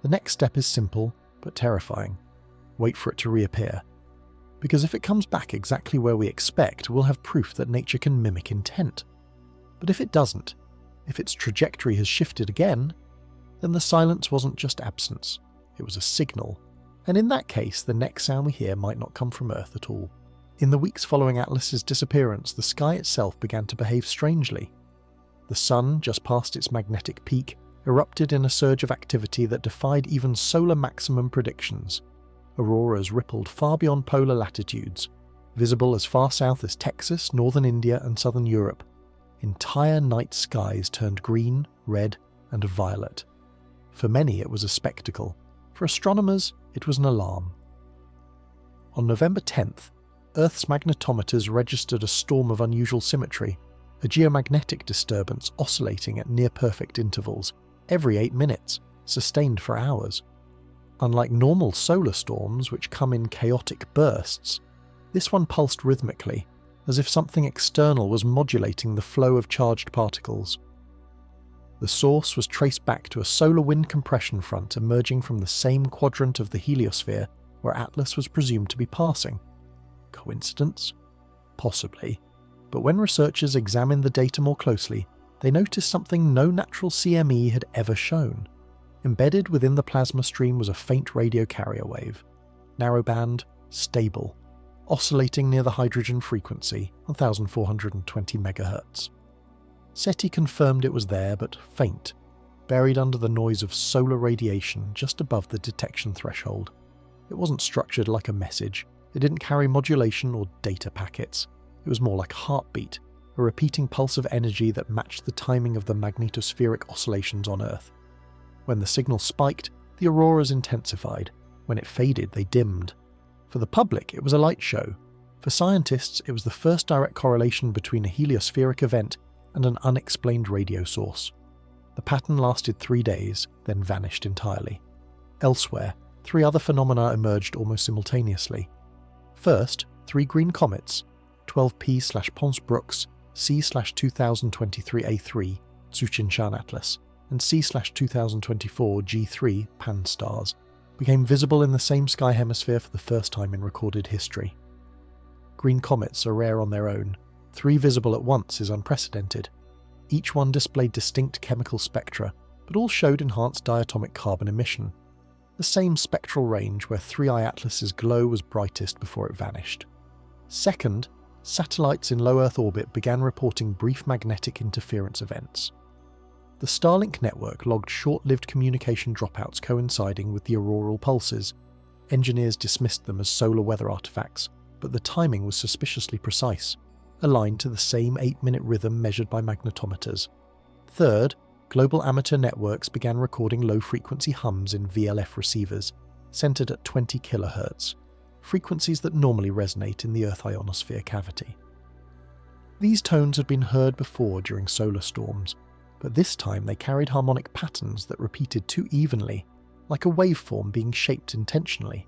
A: The next step is simple, but terrifying. Wait for it to reappear. Because if it comes back exactly where we expect, we'll have proof that nature can mimic intent. But if it doesn't, if its trajectory has shifted again, then the silence wasn't just absence, it was a signal. And in that case, the next sound we hear might not come from Earth at all. In the weeks following Atlas's disappearance, the sky itself began to behave strangely. The sun, just past its magnetic peak, erupted in a surge of activity that defied even solar maximum predictions. Auroras rippled far beyond polar latitudes, visible as far south as Texas, northern India, and southern Europe. Entire night skies turned green, red, and violet. For many, it was a spectacle. For astronomers, it was an alarm. On November 10th, Earth's magnetometers registered a storm of unusual symmetry, a geomagnetic disturbance oscillating at near-perfect intervals, every 8 minutes, sustained for hours. Unlike normal solar storms, which come in chaotic bursts, this one pulsed rhythmically, as if something external was modulating the flow of charged particles. The source was traced back to a solar wind compression front emerging from the same quadrant of the heliosphere where Atlas was presumed to be passing. Coincidence? Possibly. But when researchers examined the data more closely, they noticed something no natural CME had ever shown. Embedded within the plasma stream was a faint radio carrier wave. Narrowband, stable, oscillating near the hydrogen frequency, 1420 MHz. SETI confirmed it was there, but faint, buried under the noise of solar radiation just above the detection threshold. It wasn't structured like a message. It didn't carry modulation or data packets. It was more like a heartbeat, a repeating pulse of energy that matched the timing of the magnetospheric oscillations on Earth. When the signal spiked, the auroras intensified. When it faded, they dimmed. For the public, it was a light show. For scientists, it was the first direct correlation between a heliospheric event and an unexplained radio source. The pattern lasted 3 days, then vanished entirely. Elsewhere, 3 other phenomena emerged almost simultaneously. First, 3 green comets, 12P/Pons-Brooks, C/2023A3, Tsuchinshan Atlas, and C/2024 G3 Pan-STARRS, became visible in the same sky hemisphere for the first time in recorded history. Green comets are rare on their own. 3 visible at once is unprecedented. Each one displayed distinct chemical spectra, but all showed enhanced diatomic carbon emission. The same spectral range where 3I Atlas's glow was brightest before it vanished. Second, satellites in low Earth orbit began reporting brief magnetic interference events. The Starlink network logged short-lived communication dropouts coinciding with the auroral pulses. Engineers dismissed them as solar weather artifacts, but the timing was suspiciously precise, aligned to the same 8-minute rhythm measured by magnetometers. Third, global amateur networks began recording low-frequency hums in VLF receivers, centered at 20 kHz, frequencies that normally resonate in the Earth ionosphere cavity. These tones had been heard before during solar storms, but this time they carried harmonic patterns that repeated too evenly, like a waveform being shaped intentionally.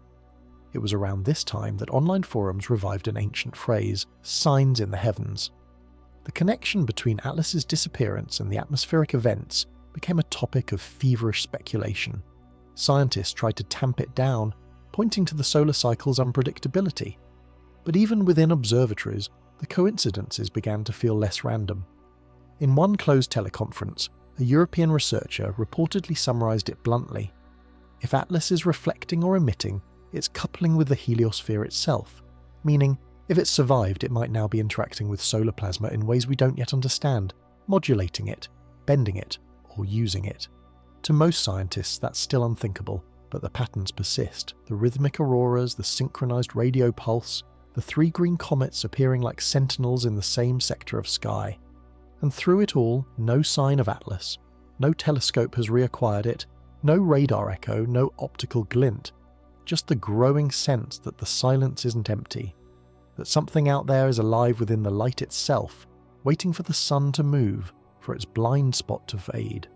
A: It was around this time that online forums revived an ancient phrase, signs in the heavens. The connection between Atlas's disappearance and the atmospheric events became a topic of feverish speculation. Scientists tried to tamp it down, pointing to the solar cycle's unpredictability. But even within observatories, the coincidences began to feel less random. In one closed teleconference, a European researcher reportedly summarized it bluntly. If Atlas is reflecting or emitting, it's coupling with the heliosphere itself, meaning if it survived, it might now be interacting with solar plasma in ways we don't yet understand, modulating it, bending it, or using it. To most scientists, that's still unthinkable, but the patterns persist. The rhythmic auroras, the synchronized radio pulse, the 3 green comets appearing like sentinels in the same sector of sky. And through it all, no sign of Atlas. No telescope has reacquired it, no radar echo, no optical glint. Just the growing sense that the silence isn't empty, that something out there is alive within the light itself, waiting for the sun to move, for its blind spot to fade.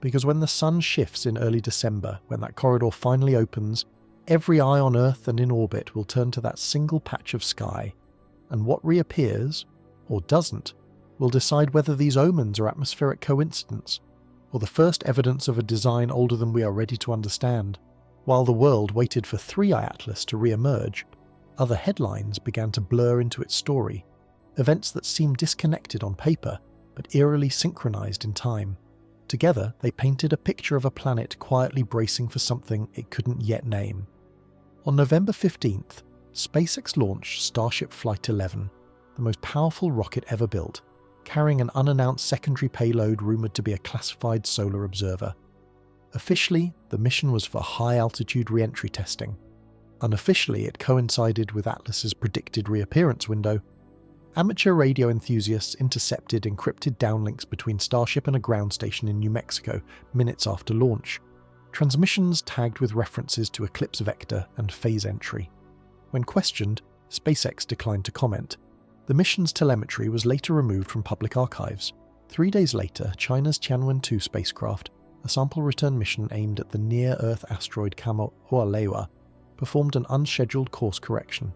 A: Because when the sun shifts in early December, when that corridor finally opens, every eye on Earth and in orbit will turn to that single patch of sky, and what reappears, or doesn't, will decide whether these omens are atmospheric coincidence, or the first evidence of a design older than we are ready to understand. While the world waited for 3-Eye Atlas to re-emerge, other headlines began to blur into its story, events that seemed disconnected on paper, but eerily synchronized in time. Together, they painted a picture of a planet quietly bracing for something it couldn't yet name. On November 15th, SpaceX launched Starship Flight 11, the most powerful rocket ever built, carrying an unannounced secondary payload rumored to be a classified solar observer. Officially, the mission was for high-altitude re-entry testing. Unofficially, it coincided with Atlas's predicted reappearance window. Amateur radio enthusiasts intercepted encrypted downlinks between Starship and a ground station in New Mexico minutes after launch, transmissions tagged with references to eclipse vector and phase entry. When questioned, SpaceX declined to comment. The mission's telemetry was later removed from public archives. 3 days later, China's Tianwen-2 spacecraft, a sample return mission aimed at the near-Earth asteroid Kamo-Hoalewa, performed an unscheduled course correction.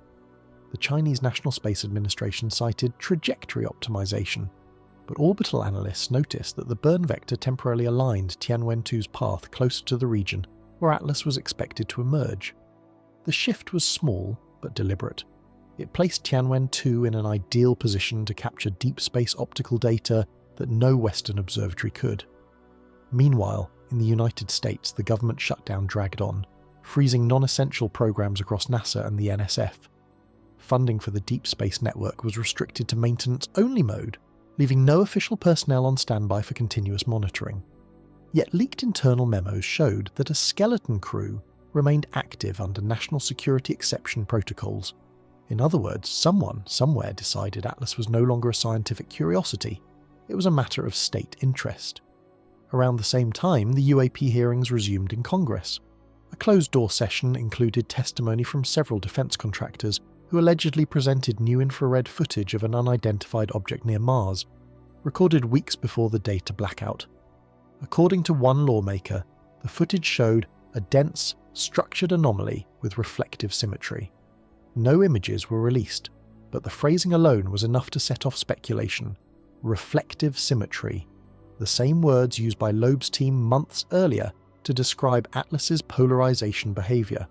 A: The Chinese National Space Administration cited trajectory optimization, but orbital analysts noticed that the burn vector temporarily aligned Tianwen-2's path closer to the region where Atlas was expected to emerge. The shift was small but deliberate. It placed Tianwen-2 in an ideal position to capture deep space optical data that no Western observatory could. Meanwhile, in the United States, the government shutdown dragged on, freezing non-essential programs across NASA and the NSF. Funding for the Deep Space Network was restricted to maintenance-only mode, leaving no official personnel on standby for continuous monitoring. Yet leaked internal memos showed that a skeleton crew remained active under national security exception protocols. In other words, someone, somewhere decided Atlas was no longer a scientific curiosity. It was a matter of state interest. Around the same time, the UAP hearings resumed in Congress. A closed-door session included testimony from several defense contractors who allegedly presented new infrared footage of an unidentified object near Mars, recorded weeks before the data blackout. According to one lawmaker, the footage showed a dense, structured anomaly with reflective symmetry. No images were released, but the phrasing alone was enough to set off speculation. Reflective symmetry, the same words used by Loeb's team months earlier to describe Atlas's polarization behavior.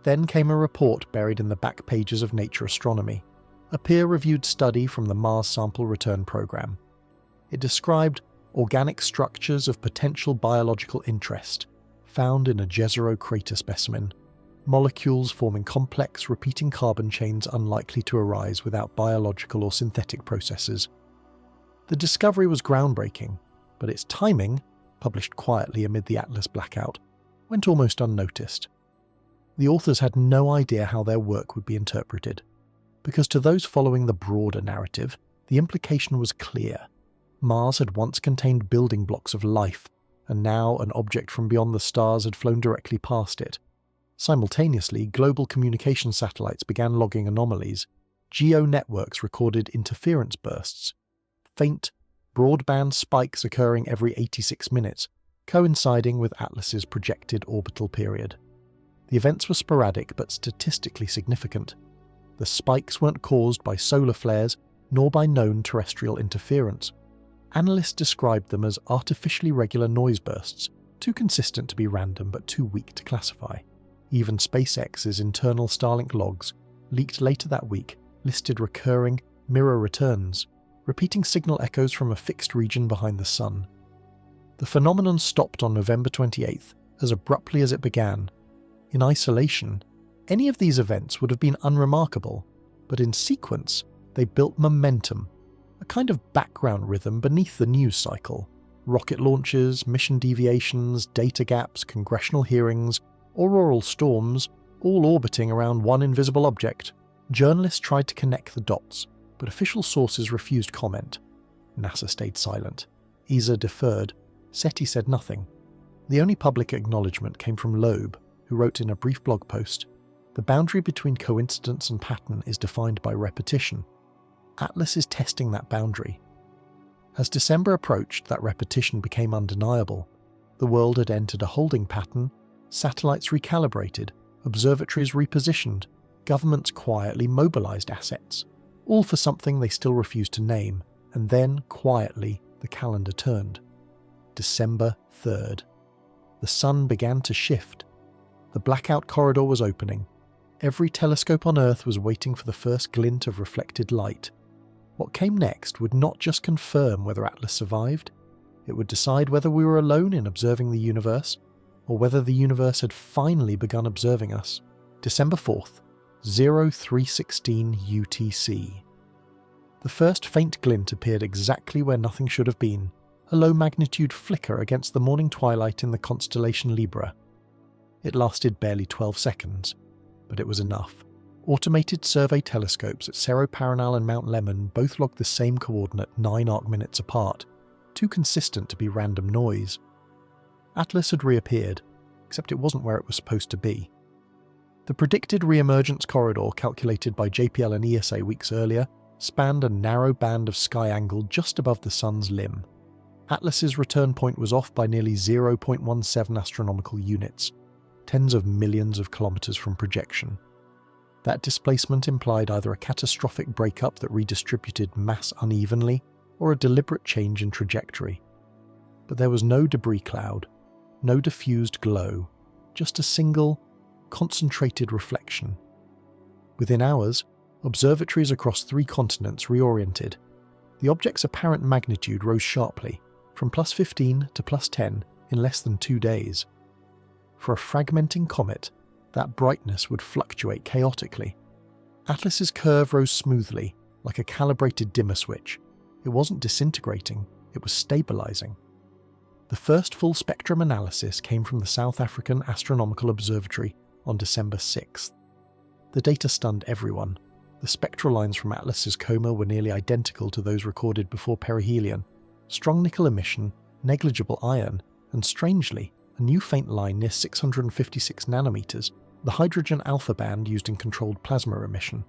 A: Then came a report buried in the back pages of Nature Astronomy, a peer-reviewed study from the Mars Sample Return Program. It described organic structures of potential biological interest found in a Jezero crater specimen, molecules forming complex, repeating carbon chains unlikely to arise without biological or synthetic processes. The discovery was groundbreaking, but its timing, published quietly amid the Atlas blackout, went almost unnoticed. The authors had no idea how their work would be interpreted, because to those following the broader narrative, the implication was clear. Mars had once contained building blocks of life, and now an object from beyond the stars had flown directly past it. Simultaneously, global communication satellites began logging anomalies. Geo-networks recorded interference bursts, faint, broadband spikes occurring every 86 minutes, coinciding with Atlas's projected orbital period. The events were sporadic but statistically significant. The spikes weren't caused by solar flares nor by known terrestrial interference. Analysts described them as artificially regular noise bursts, too consistent to be random but too weak to classify. Even SpaceX's internal Starlink logs, leaked later that week, listed recurring mirror returns, repeating signal echoes from a fixed region behind the Sun. The phenomenon stopped on November 28th, as abruptly as it began. In isolation, any of these events would have been unremarkable, but in sequence, they built momentum, a kind of background rhythm beneath the news cycle. Rocket launches, mission deviations, data gaps, congressional hearings, auroral storms, all orbiting around one invisible object. Journalists tried to connect the dots, but official sources refused comment. NASA stayed silent. ESA deferred. SETI said nothing. The only public acknowledgement came from Loeb, who wrote in a brief blog post, "The boundary between coincidence and pattern is defined by repetition. Atlas is testing that boundary." As December approached, that repetition became undeniable. The world had entered a holding pattern, satellites recalibrated, observatories repositioned, governments quietly mobilized assets, all for something they still refused to name, and then, quietly, the calendar turned. December 3rd. The sun began to shift. The blackout corridor was opening. Every telescope on Earth was waiting for the first glint of reflected light. What came next would not just confirm whether Atlas survived, it would decide whether we were alone in observing the universe, or whether the universe had finally begun observing us. December 4th, 0316 UTC. The first faint glint appeared exactly where nothing should have been, a low-magnitude flicker against the morning twilight in the constellation Libra. It lasted barely 12 seconds, but it was enough. Automated survey telescopes at Cerro Paranal and Mount Lemmon both logged the same coordinate 9 arc-minutes apart, too consistent to be random noise. Atlas had reappeared, except it wasn't where it was supposed to be. The predicted re-emergence corridor calculated by JPL and ESA weeks earlier spanned a narrow band of sky angle just above the Sun's limb. Atlas's return point was off by nearly 0.17 astronomical units, tens of millions of kilometers from projection. That displacement implied either a catastrophic breakup that redistributed mass unevenly, or a deliberate change in trajectory. But there was no debris cloud, no diffused glow, just a single, concentrated reflection. Within hours, observatories across 3 continents reoriented. The object's apparent magnitude rose sharply, from +15 to +10 in less than 2 days. For a fragmenting comet, that brightness would fluctuate chaotically. Atlas's curve rose smoothly, like a calibrated dimmer switch. It wasn't disintegrating, it was stabilizing. The first full spectrum analysis came from the South African Astronomical Observatory on December 6th. The data stunned everyone. The spectral lines from Atlas's coma were nearly identical to those recorded before perihelion. Strong nickel emission, negligible iron, and strangely, a new faint line near 656 nanometers, the hydrogen alpha band used in controlled plasma emission.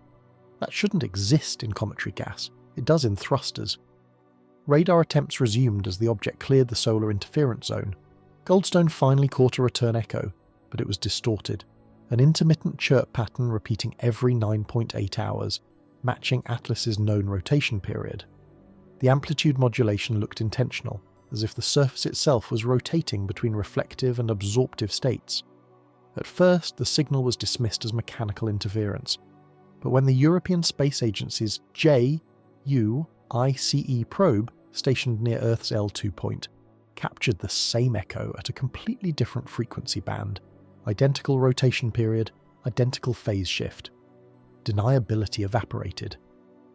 A: That shouldn't exist in cometary gas, it does in thrusters. Radar attempts resumed as the object cleared the solar interference zone. Goldstone finally caught a return echo, but it was distorted, an intermittent chirp pattern repeating every 9.8 hours, matching Atlas's known rotation period. The amplitude modulation looked intentional, as if the surface itself was rotating between reflective and absorptive states. At first, the signal was dismissed as mechanical interference, but when the European Space Agency's JUICE probe, stationed near Earth's L2 point, captured the same echo at a completely different frequency band, identical rotation period, identical phase shift. Deniability evaporated.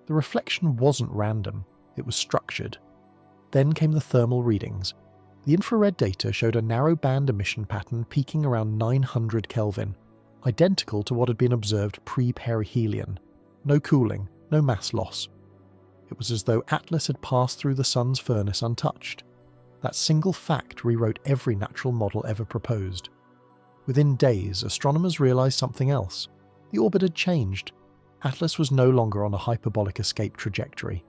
A: The reflection wasn't random, it was structured. Then came the thermal readings. The infrared data showed a narrow band emission pattern peaking around 900 Kelvin, identical to what had been observed pre-perihelion. No cooling, no mass loss. It was as though Atlas had passed through the Sun's furnace untouched. That single fact rewrote every natural model ever proposed. Within days, astronomers realized something else. The orbit had changed. Atlas was no longer on a hyperbolic escape trajectory.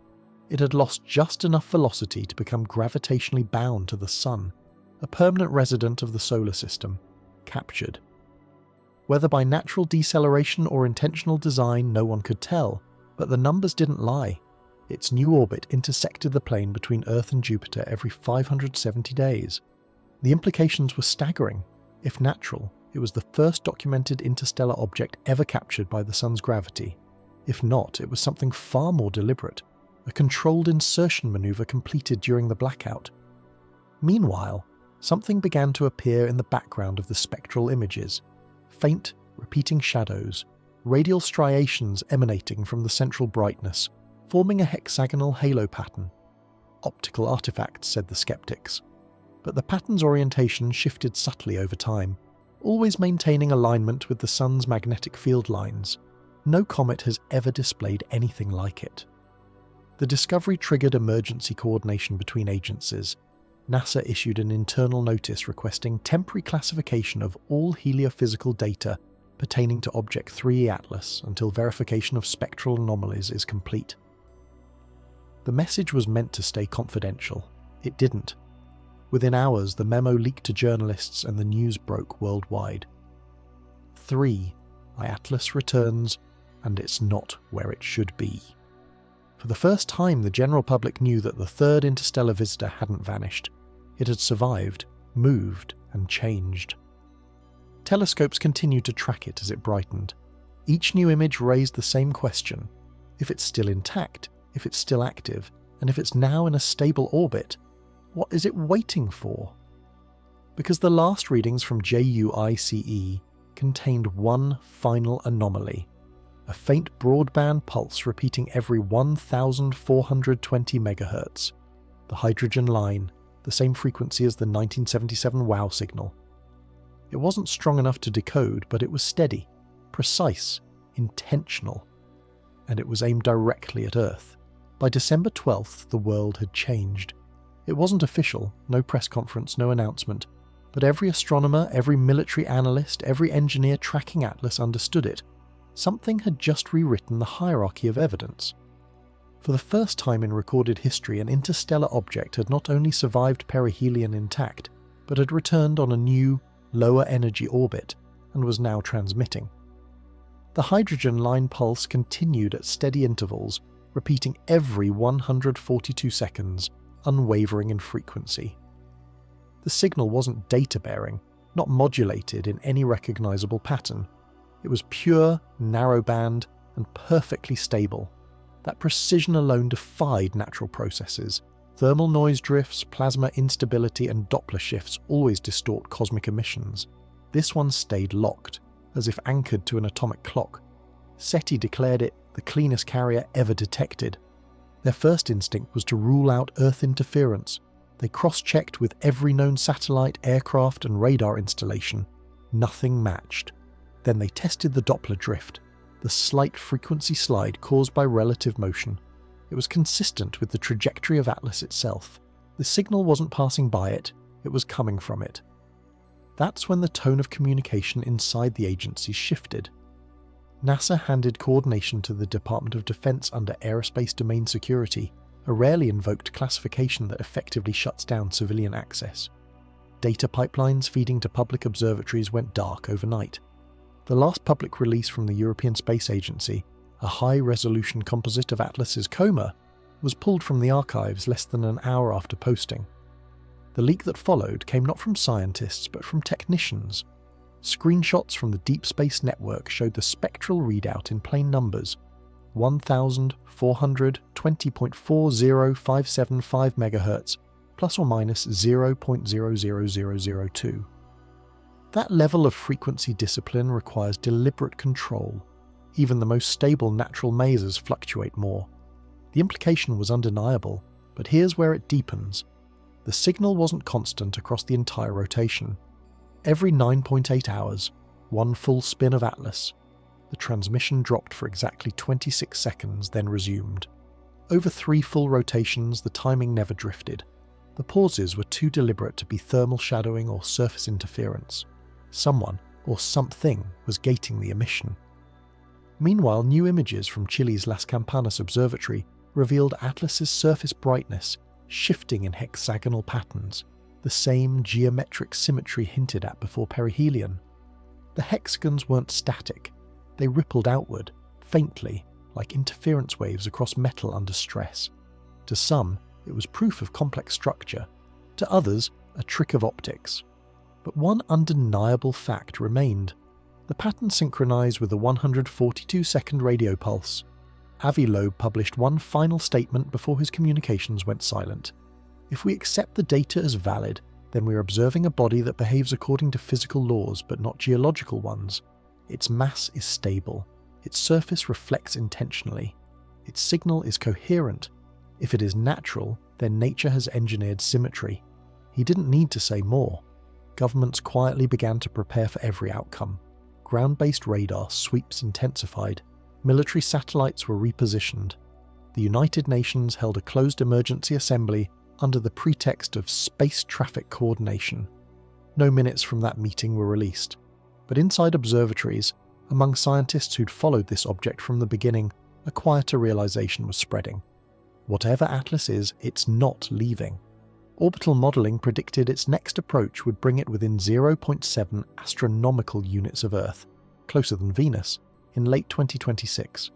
A: It had lost just enough velocity to become gravitationally bound to the Sun, a permanent resident of the solar system, captured. Whether by natural deceleration or intentional design, no one could tell, but the numbers didn't lie. Its new orbit intersected the plane between Earth and Jupiter every 570 days. The implications were staggering, if natural. It was the first documented interstellar object ever captured by the sun's gravity. If not, it was something far more deliberate, a controlled insertion maneuver completed during the blackout. Meanwhile, something began to appear in the background of the spectral images. Faint, repeating shadows, radial striations emanating from the central brightness, forming a hexagonal halo pattern. Optical artifacts, said the skeptics. But the pattern's orientation shifted subtly over time, always maintaining alignment with the sun's magnetic field lines. No comet has ever displayed anything like it. The discovery triggered emergency coordination between agencies. NASA issued an internal notice requesting temporary classification of all heliophysical data pertaining to Object 3E Atlas until verification of spectral anomalies is complete. The message was meant to stay confidential. It didn't. Within hours, the memo leaked to journalists and the news broke worldwide. 3. Atlas returns, and it's not where it should be. For the first time, the general public knew that the third interstellar visitor hadn't vanished. It had survived, moved, and changed. Telescopes continued to track it as it brightened. Each new image raised the same question. If it's still intact, if it's still active, and if it's now in a stable orbit, what is it waiting for? Because the last readings from JUICE contained one final anomaly, a faint broadband pulse repeating every 1,420 MHz, the hydrogen line, the same frequency as the 1977 WOW signal. It wasn't strong enough to decode, but it was steady, precise, intentional, and it was aimed directly at Earth. By December 12th, the world had changed. It wasn't official, no press conference, no announcement, but every astronomer, every military analyst, every engineer tracking Atlas understood it. Something had just rewritten the hierarchy of evidence. For the first time in recorded history, an interstellar object had not only survived perihelion intact, but had returned on a new, lower energy orbit and was now transmitting. The hydrogen line pulse continued at steady intervals, repeating every 142 seconds, unwavering in frequency. The signal wasn't data-bearing, not modulated in any recognizable pattern. It was pure, narrowband, and perfectly stable. That precision alone defied natural processes. Thermal noise drifts, plasma instability, and Doppler shifts always distort cosmic emissions. This one stayed locked, as if anchored to an atomic clock. SETI declared it the cleanest carrier ever detected. Their first instinct was to rule out Earth interference. They cross-checked with every known satellite, aircraft, and radar installation. Nothing matched. Then they tested the Doppler drift, the slight frequency slide caused by relative motion. It was consistent with the trajectory of Atlas itself. The signal wasn't passing by it, it was coming from it. That's when the tone of communication inside the agency shifted. NASA handed coordination to the Department of Defense under Aerospace Domain Security, a rarely invoked classification that effectively shuts down civilian access. Data pipelines feeding to public observatories went dark overnight. The last public release from the European Space Agency, a high-resolution composite of Atlas's coma, was pulled from the archives less than an hour after posting. The leak that followed came not from scientists but from technicians. Screenshots from the Deep Space Network showed the spectral readout in plain numbers, 1,420.40575 MHz, plus or minus 0.00002. That level of frequency discipline requires deliberate control. Even the most stable natural masers fluctuate more. The implication was undeniable, but here's where it deepens. The signal wasn't constant across the entire rotation. Every 9.8 hours, one full spin of Atlas, the transmission dropped for exactly 26 seconds, then resumed. Over 3 full rotations, the timing never drifted. The pauses were too deliberate to be thermal shadowing or surface interference. Someone, or something, was gating the emission. Meanwhile, new images from Chile's Las Campanas Observatory revealed Atlas's surface brightness shifting in hexagonal patterns, the same geometric symmetry hinted at before perihelion. The hexagons weren't static. They rippled outward, faintly, like interference waves across metal under stress. To some, it was proof of complex structure. To others, a trick of optics. But one undeniable fact remained. The pattern synchronized with the 142-second radio pulse. Avi Loeb published one final statement before his communications went silent. If we accept the data as valid, then we're observing a body that behaves according to physical laws but not geological ones. Its mass is stable. Its surface reflects intentionally. Its signal is coherent. If it is natural, then nature has engineered symmetry. He didn't need to say more. Governments quietly began to prepare for every outcome. Ground-based radar sweeps intensified. Military satellites were repositioned. The United Nations held a closed emergency assembly under the pretext of space traffic coordination. No minutes from that meeting were released. But inside observatories, among scientists who'd followed this object from the beginning, a quieter realization was spreading. Whatever Atlas is, it's not leaving. Orbital modelling predicted its next approach would bring it within 0.7 astronomical units of Earth, closer than Venus, in late 2026.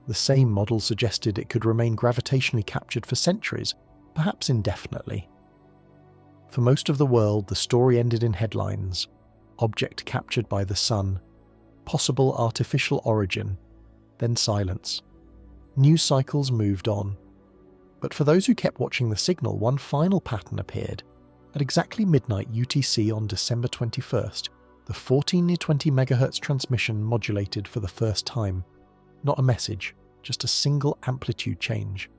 A: The same model suggested it could remain gravitationally captured for centuries, perhaps indefinitely. For most of the world, the story ended in headlines. Object captured by the sun. Possible artificial origin. Then silence. News cycles moved on. But for those who kept watching the signal, one final pattern appeared. At exactly midnight UTC on December 21st, the 14-20 MHz transmission modulated for the first time. Not a message, just a single amplitude change.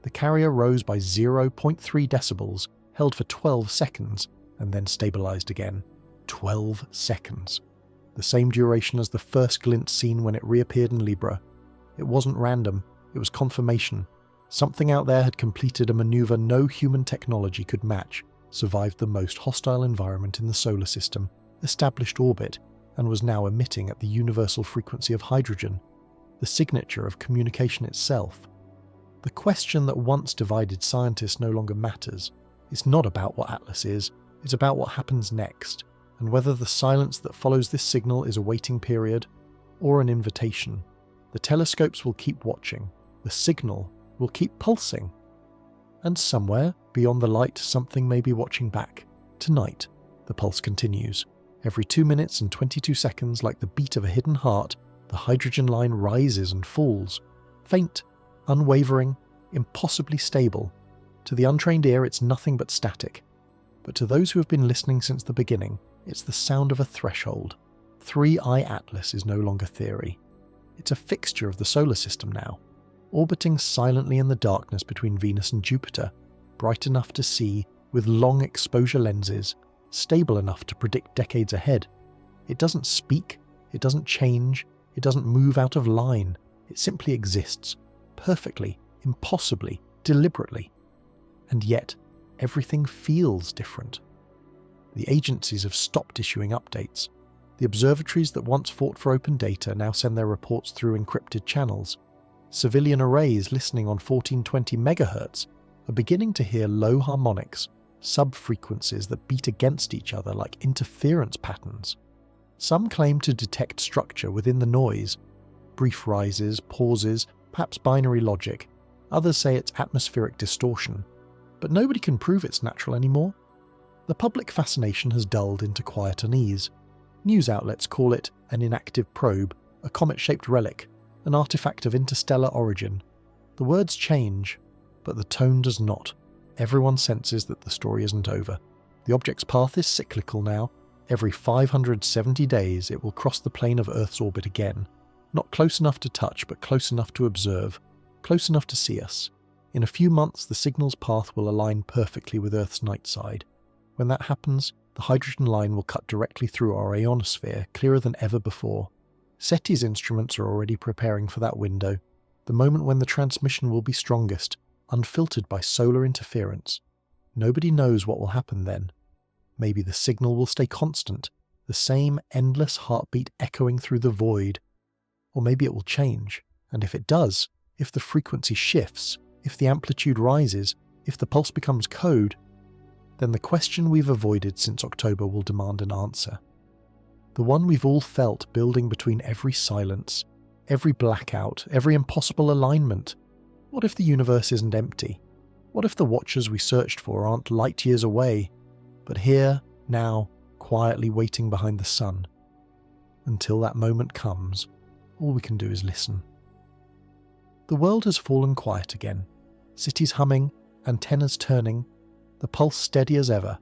A: The carrier rose by 0.3 decibels, held for 12 seconds, and then stabilized again. 12 seconds. The same duration as the first glint seen when it reappeared in Libra. It wasn't random, it was confirmation. Something out there had completed a maneuver no human technology could match, survived the most hostile environment in the solar system, established orbit, and was now emitting at the universal frequency of hydrogen, the signature of communication itself. The question that once divided scientists no longer matters. It's not about what Atlas is, it's about what happens next, and whether the silence that follows this signal is a waiting period or an invitation. The telescopes will keep watching, the signal will keep pulsing. And somewhere, beyond the light, something may be watching back. Tonight, the pulse continues. Every 2 minutes and 22 seconds, like the beat of a hidden heart, the hydrogen line rises and falls. Faint, unwavering, impossibly stable. To the untrained ear, it's nothing but static. But to those who have been listening since the beginning, it's the sound of a threshold. 3I Atlas is no longer theory. It's a fixture of the solar system now, orbiting silently in the darkness between Venus and Jupiter, bright enough to see, with long exposure lenses, stable enough to predict decades ahead. It doesn't speak, it doesn't change, it doesn't move out of line. It simply exists, perfectly, impossibly, deliberately. And yet, everything feels different. The agencies have stopped issuing updates. The observatories that once fought for open data now send their reports through encrypted channels. Civilian arrays listening on 1420 MHz are beginning to hear low harmonics, sub-frequencies that beat against each other like interference patterns. Some claim to detect structure within the noise, brief rises, pauses, perhaps binary logic. Others say it's atmospheric distortion. But nobody can prove it's natural anymore. The public fascination has dulled into quiet unease. News outlets call it an inactive probe, a comet-shaped relic, an artifact of interstellar origin. The words change, but the tone does not. Everyone senses that the story isn't over. The object's path is cyclical now. Every 570 days it will cross the plane of Earth's orbit again. Not close enough to touch, but close enough to observe, close enough to see us. In a few months, the signal's path will align perfectly with Earth's night side. When that happens, the hydrogen line will cut directly through our ionosphere, clearer than ever before. SETI's instruments are already preparing for that window, the moment when the transmission will be strongest, unfiltered by solar interference. Nobody knows what will happen then. Maybe the signal will stay constant, the same endless heartbeat echoing through the void. Or maybe it will change, and if it does, if the frequency shifts, if the amplitude rises, if the pulse becomes code, then the question we've avoided since October will demand an answer. The one we've all felt building between every silence, every blackout, every impossible alignment. What if the universe isn't empty? What if the watchers we searched for aren't light years away, but here, now, quietly waiting behind the sun. Until that moment comes, all we can do is listen. The world has fallen quiet again, cities humming, antennas turning, the pulse steady as ever.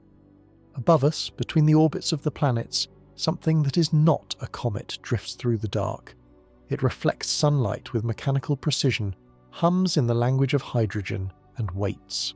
A: Above us, between the orbits of the planets, something that is not a comet drifts through the dark. It reflects sunlight with mechanical precision, hums in the language of hydrogen, and waits.